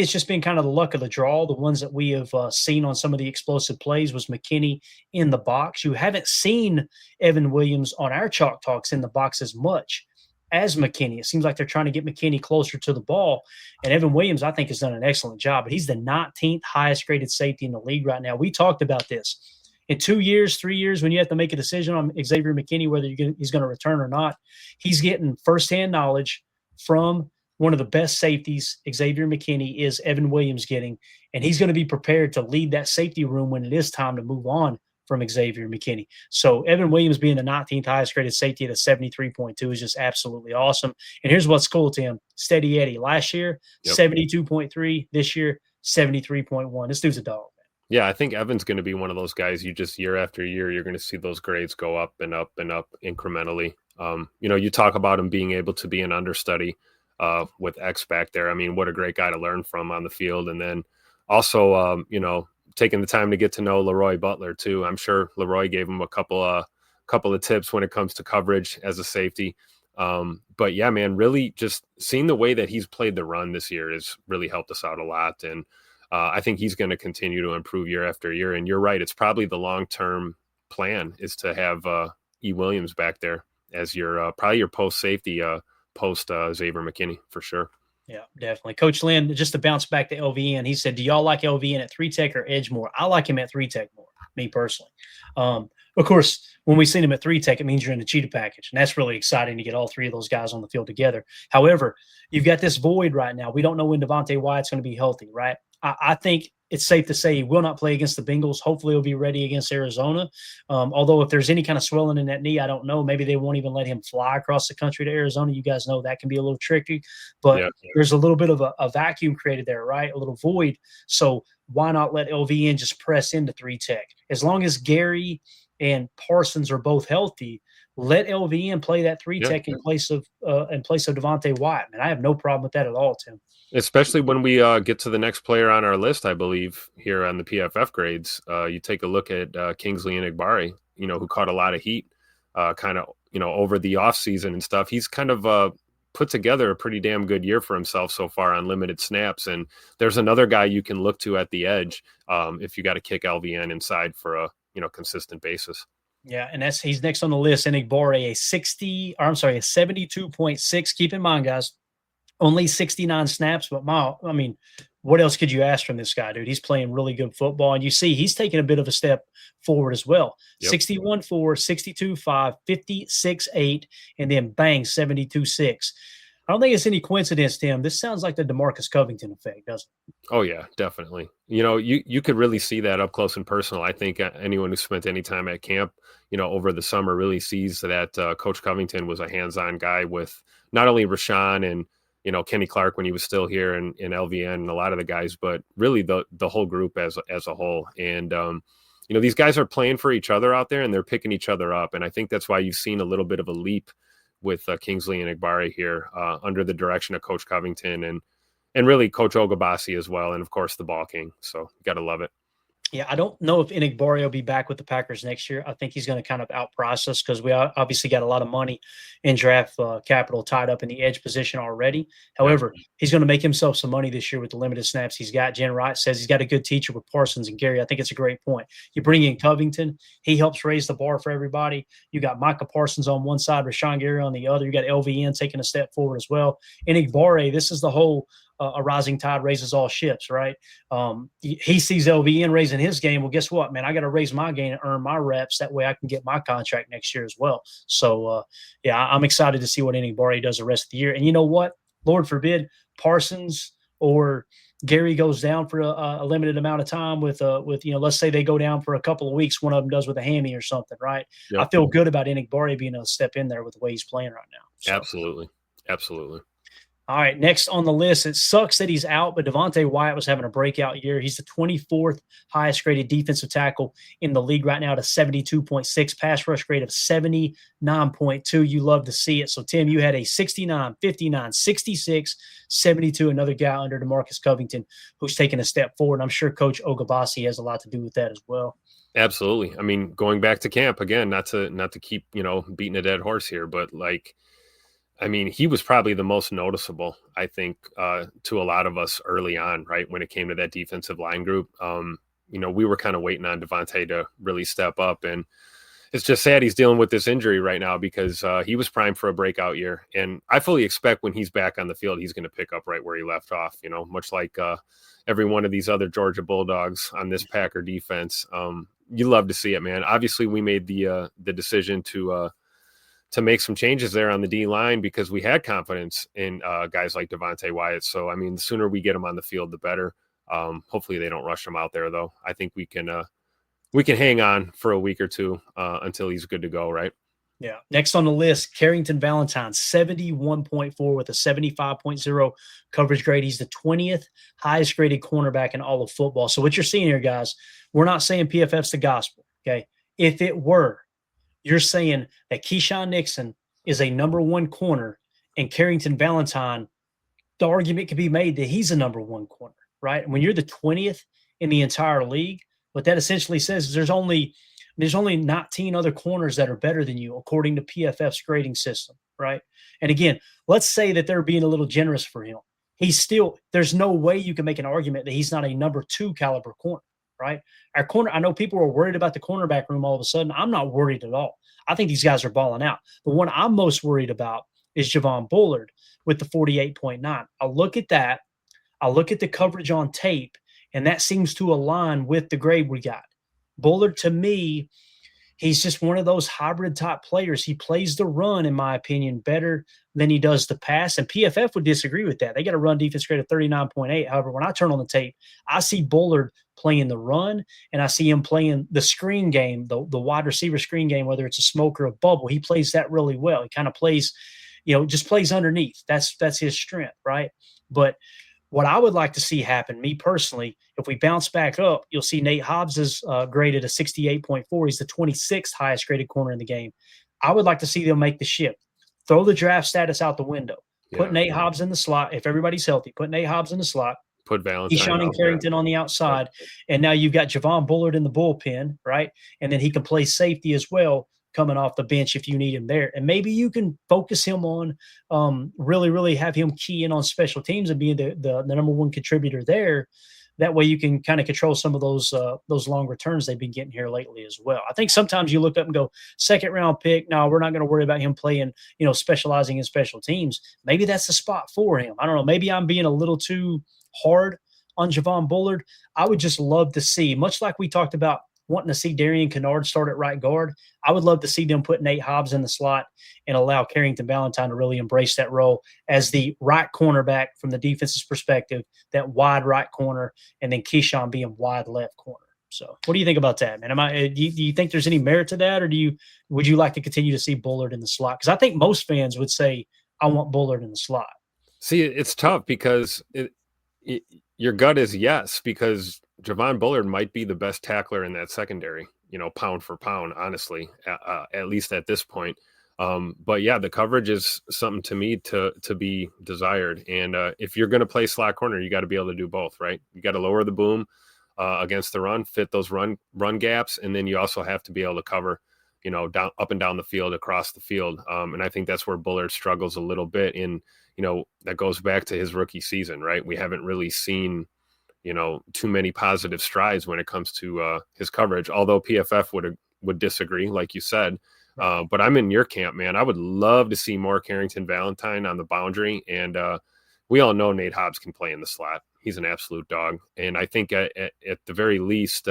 Speaker 2: it's just been kind of the luck of the draw. The ones that we have seen on some of the explosive plays was McKinney in the box. You haven't seen Evan Williams on our Chalk Talks in the box as much as McKinney. It seems like they're trying to get McKinney closer to the ball. And Evan Williams, I think, has done an excellent job. But he's the 19th highest graded safety in the league right now. We talked about this. In 2 years, 3 years, when you have to make a decision on Xavier McKinney, whether he's going to return or not, he's getting firsthand knowledge from one of the best safeties Xavier McKinney is Evan Williams getting, and he's going to be prepared to lead that safety room when it is time to move on from Xavier McKinney. So Evan Williams being the 19th highest graded safety at a 73.2 is just absolutely awesome. And here's what's cool, Tim. Steady Eddie. Last year, 72.3. This year, 73.1. This dude's a dog.
Speaker 3: Yeah, I think Evan's going to be one of those guys you just year after year, you're going to see those grades go up and up and up incrementally. You talk about him being able to be an understudy with X back there. I mean, what a great guy to learn from on the field. And then also, taking the time to get to know Leroy Butler too. I'm sure Leroy gave him a couple of tips when it comes to coverage as a safety. But yeah, man, really just seeing the way that he's played the run this year has really helped us out a lot. And I think he's going to continue to improve year after year. And you're right. It's probably the long-term plan is to have E. Williams back there as your probably your post safety post Xavier McKinney for sure.
Speaker 2: Yeah, definitely. Coach Lynn, just to bounce back to LVN, he said, do y'all like LVN at 3-tech or edge more? I like him at 3-tech more, me personally. Of course, when we seen him at 3-tech, it means you're in the cheetah package, and that's really exciting to get all three of those guys on the field together. However, you've got this void right now. We don't know when Devontae Wyatt's going to be healthy, right? I think it's safe to say he will not play against the Bengals. Hopefully he'll be ready against Arizona. Although if there's any kind of swelling in that knee, I don't know. Maybe they won't even let him fly across the country to Arizona. You guys know that can be a little tricky. But there's a little bit of a vacuum created there, right? A little void. So why not let LVN just press into 3-tech? As long as Gary and Parsons are both healthy, let LVN play that 3-tech in place of Devontae Wyatt. Man, I have no problem with that at all, Tim.
Speaker 3: Especially when we get to the next player on our list, I believe, here on the PFF grades. You take a look at Kingsley Enagbare, who caught a lot of heat over the offseason and stuff. He's kind of put together a pretty damn good year for himself so far on limited snaps. And there's another guy you can look to at the edge if you got to kick LVN inside for a consistent basis.
Speaker 2: Yeah, and he's next on the list. Enagbare, a 72.6. Keep in mind, guys, only 69 snaps, but what else could you ask from this guy, dude? He's playing really good football, and you see he's taking a bit of a step forward as well. 61.4, 62.5, 56.8, and then bang, 72.6. I don't think it's any coincidence, Tim. This sounds like the DeMarcus Covington effect, doesn't it?
Speaker 3: Oh, yeah, definitely. You could really see that up close and personal. I think anyone who spent any time at camp, over the summer really sees that Coach Covington was a hands-on guy with not only Rashawn and, Kenny Clark when he was still here and LVN and a lot of the guys, but really the whole group as a whole. And, these guys are playing for each other out there and they're picking each other up. And I think that's why you've seen a little bit of a leap with Kingsley Enagbare here under the direction of Coach Covington and really Coach Ogabasi as well. And of course the Ball King. So you got to love it.
Speaker 2: Yeah, I don't know if Enigbari will be back with the Packers next year. I think he's going to kind of outprice us because we obviously got a lot of money in draft capital tied up in the edge position already. However, he's going to make himself some money this year with the limited snaps he's got. Jen Wright says he's got a good teacher with Parsons and Gary. I think it's a great point. You bring in Covington, he helps raise the bar for everybody. You got Micah Parsons on one side, Rashawn Gary on the other. You got LVN taking a step forward as well. Enigbari, this is the whole a rising tide raises all ships, right? He sees LVN raising his game. Well, guess what, man? I got to raise my game and earn my reps. That way I can get my contract next year as well. So, yeah, I'm excited to see what Enigbari does the rest of the year. And you know what? Lord forbid Parsons or Gary goes down for a limited amount of time with let's say they go down for a couple of weeks. One of them does with a hammy or something, right?
Speaker 3: Yep.
Speaker 2: I feel good about Enigbari being able to step in there with the way he's playing right now. So.
Speaker 3: Absolutely.
Speaker 2: All right, next on the list, it sucks that he's out, but Devontae Wyatt was having a breakout year. He's the 24th highest graded defensive tackle in the league right now at a 72.6, pass rush grade of 79.2. You love to see it. So, Tim, you had a 69, 59, 66, 72, another guy under DeMarcus Covington who's taking a step forward. I'm sure Coach Ogabasi has a lot to do with that as well.
Speaker 3: Absolutely. I mean, going back to camp, again, not to keep, beating a dead horse here, but he was probably the most noticeable, I think, to a lot of us early on, right, when it came to that defensive line group. We were kind of waiting on Devontae to really step up, and it's just sad he's dealing with this injury right now because he was primed for a breakout year. And I fully expect when he's back on the field, he's going to pick up right where he left off, much like every one of these other Georgia Bulldogs on this Packer defense. You love to see it, man. Obviously, we made the decision to make some changes there on the D line because we had confidence in guys like Devontae Wyatt. So, the sooner we get him on the field, the better. Hopefully they don't rush him out there though. I think we can hang on for a week or two until he's good to go. Right.
Speaker 2: Yeah. Next on the list, Carrington Valentine, 71.4 with a 75.0 coverage grade. He's the 20th highest graded cornerback in all of football. So what you're seeing here, guys, we're not saying PFF's the gospel. Okay. If it were, you're saying that Keyshawn Nixon is a number one corner and Carrington Valentine, the argument could be made that he's a number one corner, right? And when you're the 20th in the entire league, what that essentially says is there's only 19 other corners that are better than you according to PFF's grading system, right? And again, let's say that they're being a little generous for him. There's no way you can make an argument that he's not a number two caliber corner. Right? Our corner, I know people are worried about the cornerback room all of a sudden. I'm not worried at all. I think these guys are balling out. The one I'm most worried about is Javon Bullard with the 48.9. I look at that. I look at the coverage on tape, and that seems to align with the grade we got. Bullard, to me, he's just one of those hybrid type players. He plays the run, in my opinion, better than he does the pass. And PFF would disagree with that. They got a run defense grade of 39.8. However, when I turn on the tape, I see Bullard playing the run, and I see him playing the screen game, the wide receiver screen game, whether it's a smoke or a bubble. He plays that really well. He kind of plays, just plays underneath. That's his strength, right? But what I would like to see happen, me personally, if we bounce back up, you'll see Nate Hobbs is graded a 68.4. He's the 26th highest graded corner in the game. I would like to see them make the shift. Throw the draft status out the window. Put Nate Hobbs in the slot. If everybody's healthy, put Nate Hobbs in the slot.
Speaker 3: Put Valentine.
Speaker 2: Keyshawn and Carrington on the outside. And now you've got Javon Bullard in the bullpen, right? And then he can play safety as well coming off the bench if you need him there. And maybe you can focus him on really, really have him key in on special teams and be the number one contributor there. That way you can kind of control some of those long returns they've been getting here lately as well. I think sometimes you look up and go, second round pick. No, we're not going to worry about him playing, specializing in special teams. Maybe that's the spot for him. I don't know. Maybe I'm being a little too hard on Javon Bullard. I would just love to see, much like we talked about wanting to see Darian Kennard start at right guard, I would love to see them put Nate Hobbs in the slot and allow Carrington Valentine to really embrace that role as the right cornerback from the defense's perspective, that wide right corner, and then Keyshawn being wide left corner. So what do you think about that, man? Do you think there's any merit to that, or would you like to continue to see Bullard in the slot? Because I think most fans would say, I want Bullard in the slot.
Speaker 3: See, it's tough because your gut is yes, because Javon Bullard might be the best tackler in that secondary, pound for pound, honestly, at least at this point. But yeah, the coverage is something to me to be desired. And if you're going to play slot corner, you got to be able to do both, right? You got to lower the boom against the run, fit those run gaps, and then you also have to be able to cover, down up and down the field, across the field. And I think that's where Bullard struggles a little bit. In that goes back to his rookie season, right? We haven't really seen too many positive strides when it comes to his coverage. Although PFF would disagree, like you said. But I'm in your camp, man. I would love to see more Carrington Valentine on the boundary. And we all know Nate Hobbs can play in the slot. He's an absolute dog. And I think at the very least,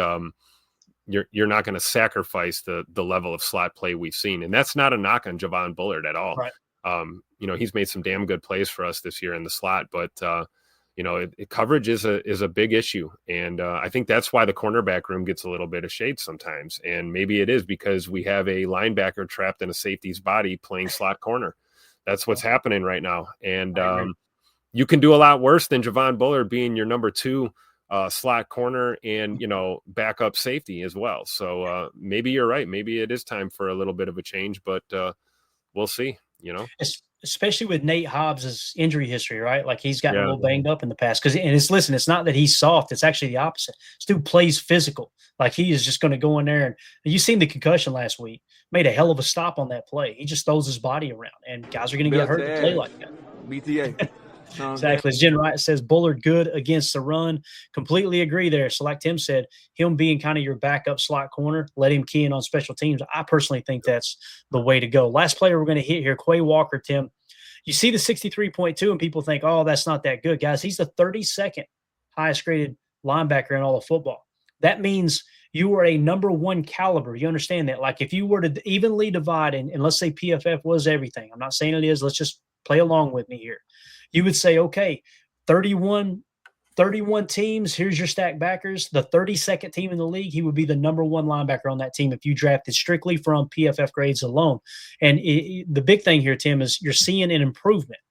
Speaker 3: you're not going to sacrifice the level of slot play we've seen. And that's not a knock on Javon Bullard at all.
Speaker 2: Right.
Speaker 3: He's made some damn good plays for us this year in the slot, but coverage is a big issue. And I think that's why the cornerback room gets a little bit of shade sometimes. And maybe it is because we have a linebacker trapped in a safety's body playing slot corner. That's what's happening right now. And you can do a lot worse than Javon Bullard being your number 2 slot corner and, backup safety as well. So maybe you're right. Maybe it is time for a little bit of a change, but we'll see,
Speaker 2: Especially with Nate Hobbs' injury history, right? Like he's gotten a little banged up in the past. It's not that he's soft. It's actually the opposite. This dude plays physical. Like he is just going to go in there. And you seen the concussion last week. Made a hell of a stop on that play. He just throws his body around. And guys are going to get hurt to play like that.
Speaker 6: BTA.
Speaker 2: Exactly. As Jen Wright says, Bullard good against the run. Completely agree there. So like Tim said, him being kind of your backup slot corner, let him key in on special teams. I personally think that's the way to go. Last player we're going to hit here, Quay Walker, Tim. You see the 63.2 and people think, oh, that's not that good. Guys, he's the 32nd highest graded linebacker in all of football. That means you are a number 1 caliber. You understand that? Like if you were to evenly divide, and let's say PFF was everything. I'm not saying it is. Let's just play along with me here. You would say, okay, 31 teams, here's your stack backers. The 32nd team in the league, he would be the number 1 linebacker on that team if you drafted strictly from PFF grades alone. And the big thing here, Tim, is you're seeing an improvement.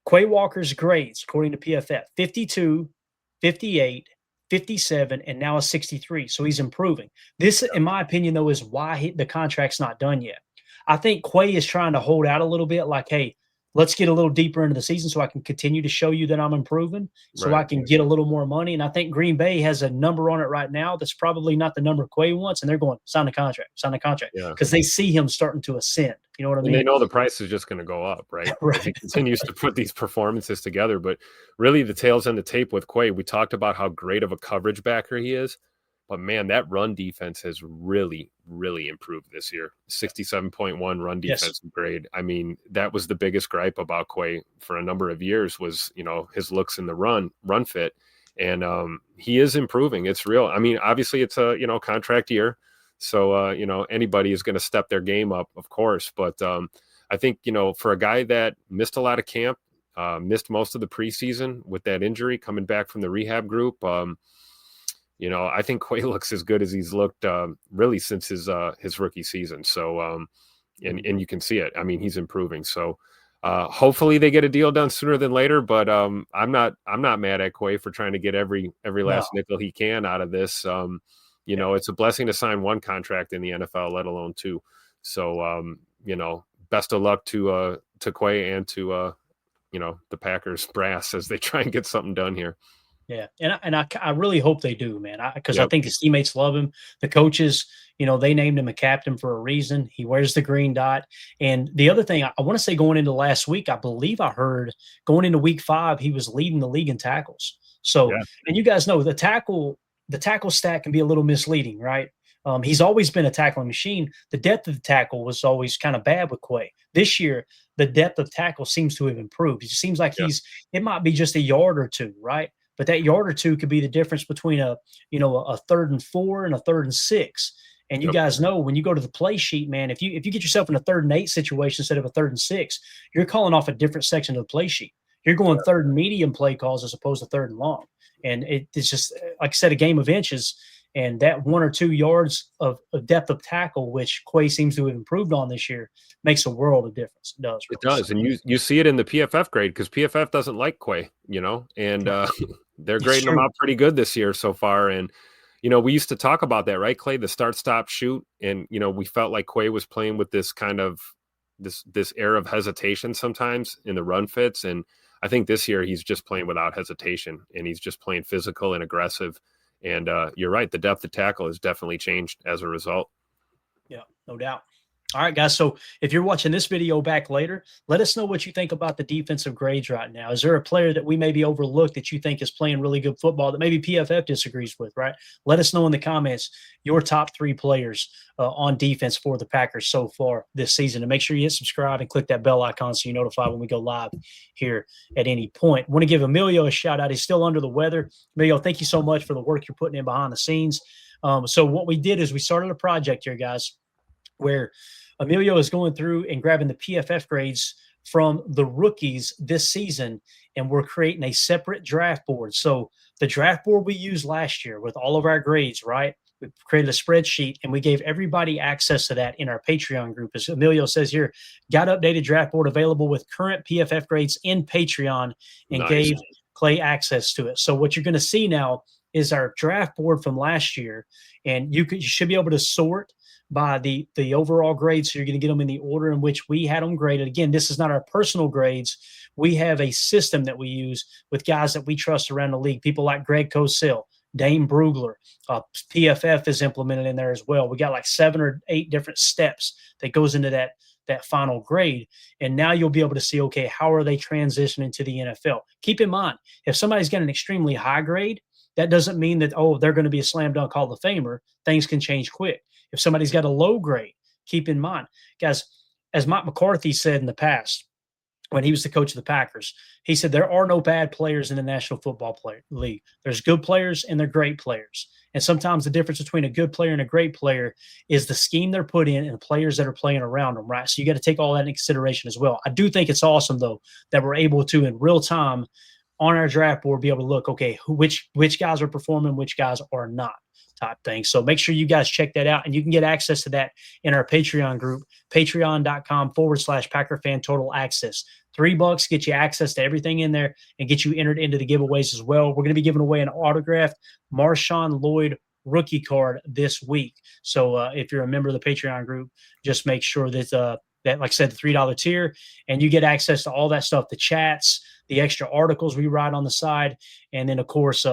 Speaker 2: Quay Walker's grades, according to PFF, 52, 58, 57, and now a 63. So he's improving. This, in my opinion, though, is why the contract's not done yet. I think Quay is trying to hold out a little bit like, hey, let's get a little deeper into the season so I can continue to show you that I'm improving, so I can get a little more money. And I think Green Bay has a number on it right now that's probably not the number Quay wants, and they're going, sign the contract, because they see him starting to ascend. You know what I mean?
Speaker 3: And they know the price is just going to go up, right? As he continues to put these performances together. But really, the tails end the tape with Quay. We talked about how great of a coverage backer he is. But, man, that run defense has really, really improved this year. 67.1 run defensive grade. I mean, that was the biggest gripe about Quay for a number of years was, his looks in the run fit. And he is improving. It's real. I mean, obviously it's a, contract year. So, anybody is going to step their game up, of course. But I think, for a guy that missed a lot of camp, missed most of the preseason with that injury coming back from the rehab group, I think Quay looks as good as he's looked really since his rookie season. So, and you can see it. I mean, he's improving. So, hopefully they get a deal done sooner than later. But I'm not mad at Quay for trying to get every last nickel he can out of this. It's a blessing to sign 1 contract in the NFL, let alone 2. So, best of luck to Quay and to the Packers brass as they try and get something done here.
Speaker 2: Yeah, and I really hope they do, man, because I think his teammates love him. The coaches, they named him a captain for a reason. He wears the green dot. And the other thing, I want to say going into last week, I believe I heard going into week 5, he was leading the league in tackles. So, and you guys know the tackle stat can be a little misleading, right? He's always been a tackling machine. The depth of the tackle was always kind of bad with Quay. This year, the depth of tackle seems to have improved. It seems like it might be just a yard or two, right? But that yard or two could be the difference between a 3rd and 4 and a 3rd and 6. And you guys know when you go to the play sheet, man, if you get yourself in a 3rd and 8 situation instead of a 3rd and 6, you're calling off a different section of the play sheet. You're going 3rd and medium play calls as opposed to 3rd and long. And it's just, like I said, a game of inches. And that 1 or 2 yards of depth of tackle, which Quay seems to have improved on this year, makes a world of difference. It does.
Speaker 3: It does. And you see it in the PFF grade because PFF doesn't like Quay, and they're grading him out pretty good this year so far. And, we used to talk about that, right, Clay? The start, stop, shoot. And, we felt like Quay was playing with this kind of this air of hesitation sometimes in the run fits. And I think this year he's just playing without hesitation and he's just playing physical and aggressive. And you're right. The depth of tackle has definitely changed as a result.
Speaker 2: Yeah, no doubt. All right, guys. So if you're watching this video back later, let us know what you think about the defensive grades right now. Is there a player that we maybe overlooked that you think is playing really good football that maybe PFF disagrees with, right? Let us know in the comments your top 3 players on defense for the Packers so far this season. And make sure you hit subscribe and click that bell icon so you're notified when we go live here at any point. I want to give Emilio a shout out. He's still under the weather. Emilio, thank you so much for the work you're putting in behind the scenes. So what we did is we started a project here, guys, where Emilio is going through and grabbing the PFF grades from the rookies this season, and we're creating a separate draft board. So the draft board we used last year with all of our grades, right? We created a spreadsheet, and we gave everybody access to that in our Patreon group. As Emilio says here, got updated draft board available with current PFF grades in Patreon, and
Speaker 3: Nice.
Speaker 2: gave Clay access to it. So what you're going to see now is our draft board from last year, and you should be able to sort by the overall grades. So you're going to get them in the order in which we had them graded. Again, this is not our personal grades. We have a system that we use with guys that we trust around the league, people like Greg Cosell, Dane Brugler. PFF is implemented in there as well. We got like 7 or 8 different steps that goes into that final grade. And now you'll be able to see, okay, how are they transitioning to the NFL? Keep in mind, if somebody's got an extremely high grade, that doesn't mean that, they're going to be a slam dunk Hall of Famer. Things can change quick. If somebody's got a low grade, keep in mind, guys, as Mike McCarthy said in the past, when he was the coach of the Packers, he said there are no bad players in the National Football League. There's good players and they're great players. And sometimes the difference between a good player and a great player is the scheme they're put in and the players that are playing around them, right? So you got to take all that into consideration as well. I do think it's awesome, though, that we're able to, in real time, on our draft board, be able to look, okay, which guys are performing, which guys are not, type thing. So make sure you guys check that out, and you can get access to that in our Patreon group, patreon.com/Packer Fan Total Access. $3 get you access to everything in there and get you entered into the giveaways as well. We're going to be giving away an autographed Marshawn Lloyd rookie card this week. So if you're a member of the Patreon group, just make sure that, like I said, the $3 tier, and you get access to all that stuff, the chats, the extra articles we write on the side. And then, of course,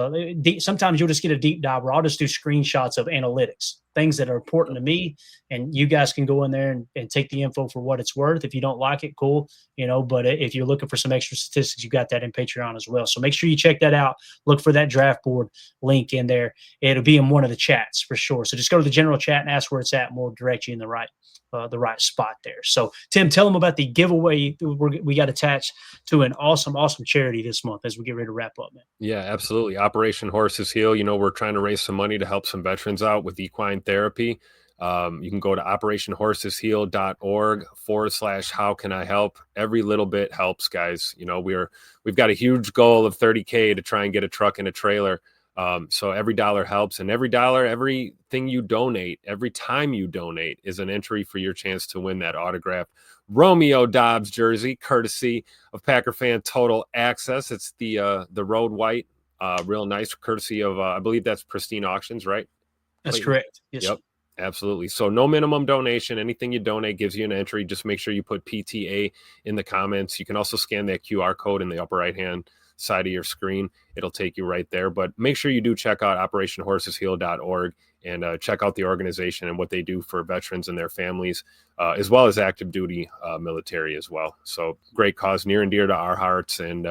Speaker 2: sometimes you'll just get a deep dive where I'll just do screenshots of analytics, things that are important to me. And you guys can go in there and take the info for what it's worth. If you don't like it, cool. But if you're looking for some extra statistics, you got that in Patreon as well. So make sure you check that out. Look for that draft board link in there. It'll be in one of the chats for sure. So just go to the general chat and ask where it's at, and we'll direct you in the right spot there. So Tim, tell them about the giveaway we got attached to an awesome charity this month as we get ready to wrap up, man.
Speaker 3: Yeah, absolutely. Operation Horse's Heel. We're trying to raise some money to help some veterans out with equine therapy. You can go to operationhorsesheal.org/how-can-I-help. Every little bit helps, guys. We've got a huge goal of $30K to try and get a truck and a trailer. So every dollar helps, and everything you donate, every time you donate is an entry for your chance to win that autographed Romeo Doubs jersey, courtesy of Packer Fan Total Access. It's the road white, real nice, courtesy of, I believe that's Pristine Auctions, right?
Speaker 2: That's correct. Yes.
Speaker 3: Yep. Absolutely. So no minimum donation. Anything you donate gives you an entry. Just make sure you put PTA in the comments. You can also scan that QR code in the upper right-hand side of your screen. It'll take you right there. But make sure you do check out operationhorsesheal.org and check out the organization and what they do for veterans and their families, as well as active duty military as well. So great cause, near and dear to our hearts, and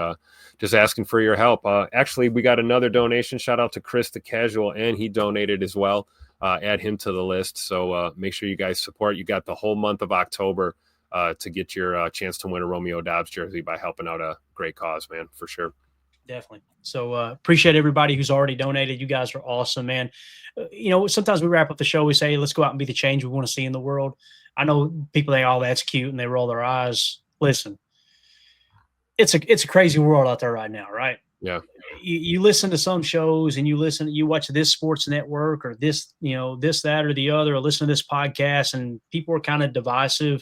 Speaker 3: just asking for your help. Actually, we got another donation. Shout out to Chris the Casual, and he donated as well. Add him to the list. So make sure you guys support. You got the whole month of October to get your chance to win a Romeo Doubs jersey by helping out a great cause, man, for sure.
Speaker 2: Definitely. So appreciate everybody who's already donated. You guys are awesome, man. Sometimes we wrap up the show. We say, let's go out and be the change we want to see in the world. I know people think, oh, that's cute, and they roll their eyes. Listen, it's a crazy world out there right now, right?
Speaker 3: Yeah.
Speaker 2: You listen to some shows and you watch this sports network or this, that or the other, or listen to this podcast, and people are kind of divisive.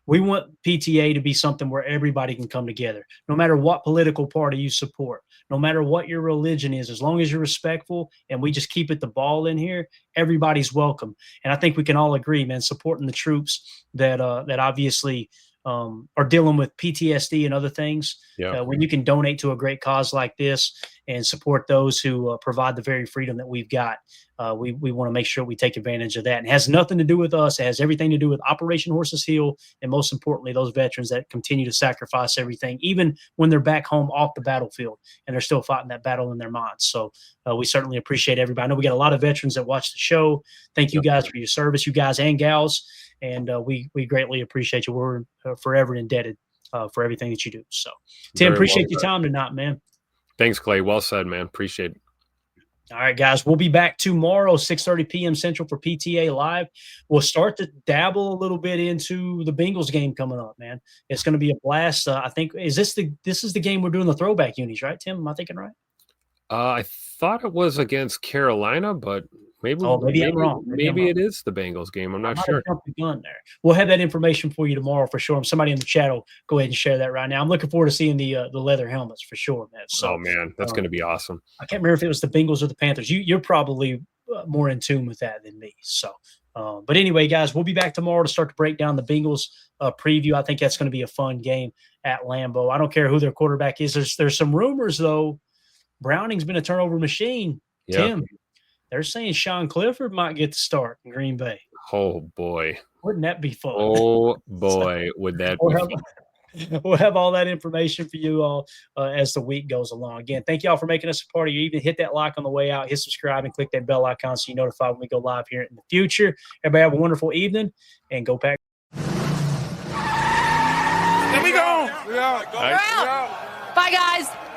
Speaker 2: We want PTA to be something where everybody can come together, no matter what political party you support, no matter what your religion is, as long as you're respectful and we just keep it the ball in here, everybody's welcome. And I think we can all agree, man, supporting the troops that obviously are dealing with PTSD and other things.
Speaker 3: Yeah.
Speaker 2: When you can donate to a great cause like this and support those who provide the very freedom that we've got. We want to make sure we take advantage of that. And it has nothing to do with us. It has everything to do with Operation Horses Heal, and most importantly, those veterans that continue to sacrifice everything, even when they're back home off the battlefield, and they're still fighting that battle in their minds. So we certainly appreciate everybody. I know we got a lot of veterans that watch the show. Thank you guys for your service, you guys and gals, and we greatly appreciate you. We're forever indebted for everything that you do. So, Tim, appreciate your time tonight, man.
Speaker 3: Thanks, Clay. Well said, man. Appreciate it.
Speaker 2: All right, guys, we'll be back tomorrow, 6:30 p.m. Central for PTA Live. We'll start to dabble a little bit into the Bengals game coming up, man. It's going to be a blast. I think this is the game we're doing the throwback unis, right, Tim? Am I thinking right?
Speaker 3: I thought it was against Carolina, but maybe
Speaker 2: I'm wrong.
Speaker 3: Maybe it is the Bengals game. I'm not sure.
Speaker 2: Jumped the gun there. We'll have that information for you tomorrow for sure. Somebody in the chat will go ahead and share that right now. I'm looking forward to seeing the leather helmets for sure, man. So,
Speaker 3: oh man, that's going to be awesome.
Speaker 2: I can't remember if it was the Bengals or the Panthers. You're probably more in tune with that than me. So, but anyway, guys, we'll be back tomorrow to start to break down the Bengals preview. I think that's going to be a fun game at Lambeau. I don't care who their quarterback is. There's some rumors though. Browning's been a turnover machine.
Speaker 3: Yeah.
Speaker 2: Tim, they're saying Sean Clifford might get the start in Green Bay.
Speaker 3: Oh boy,
Speaker 2: wouldn't that be fun?
Speaker 3: Oh boy, would that be fun?
Speaker 2: We'll have all that information for you all as the week goes along. Again, thank you all for making us a part of your evening. Hit that like on the way out, hit subscribe, and click that bell icon so you're notified when we go live here in the future. Everybody have a wonderful evening, and go Pack.
Speaker 6: Here we go.
Speaker 3: All right.
Speaker 7: Bye, guys.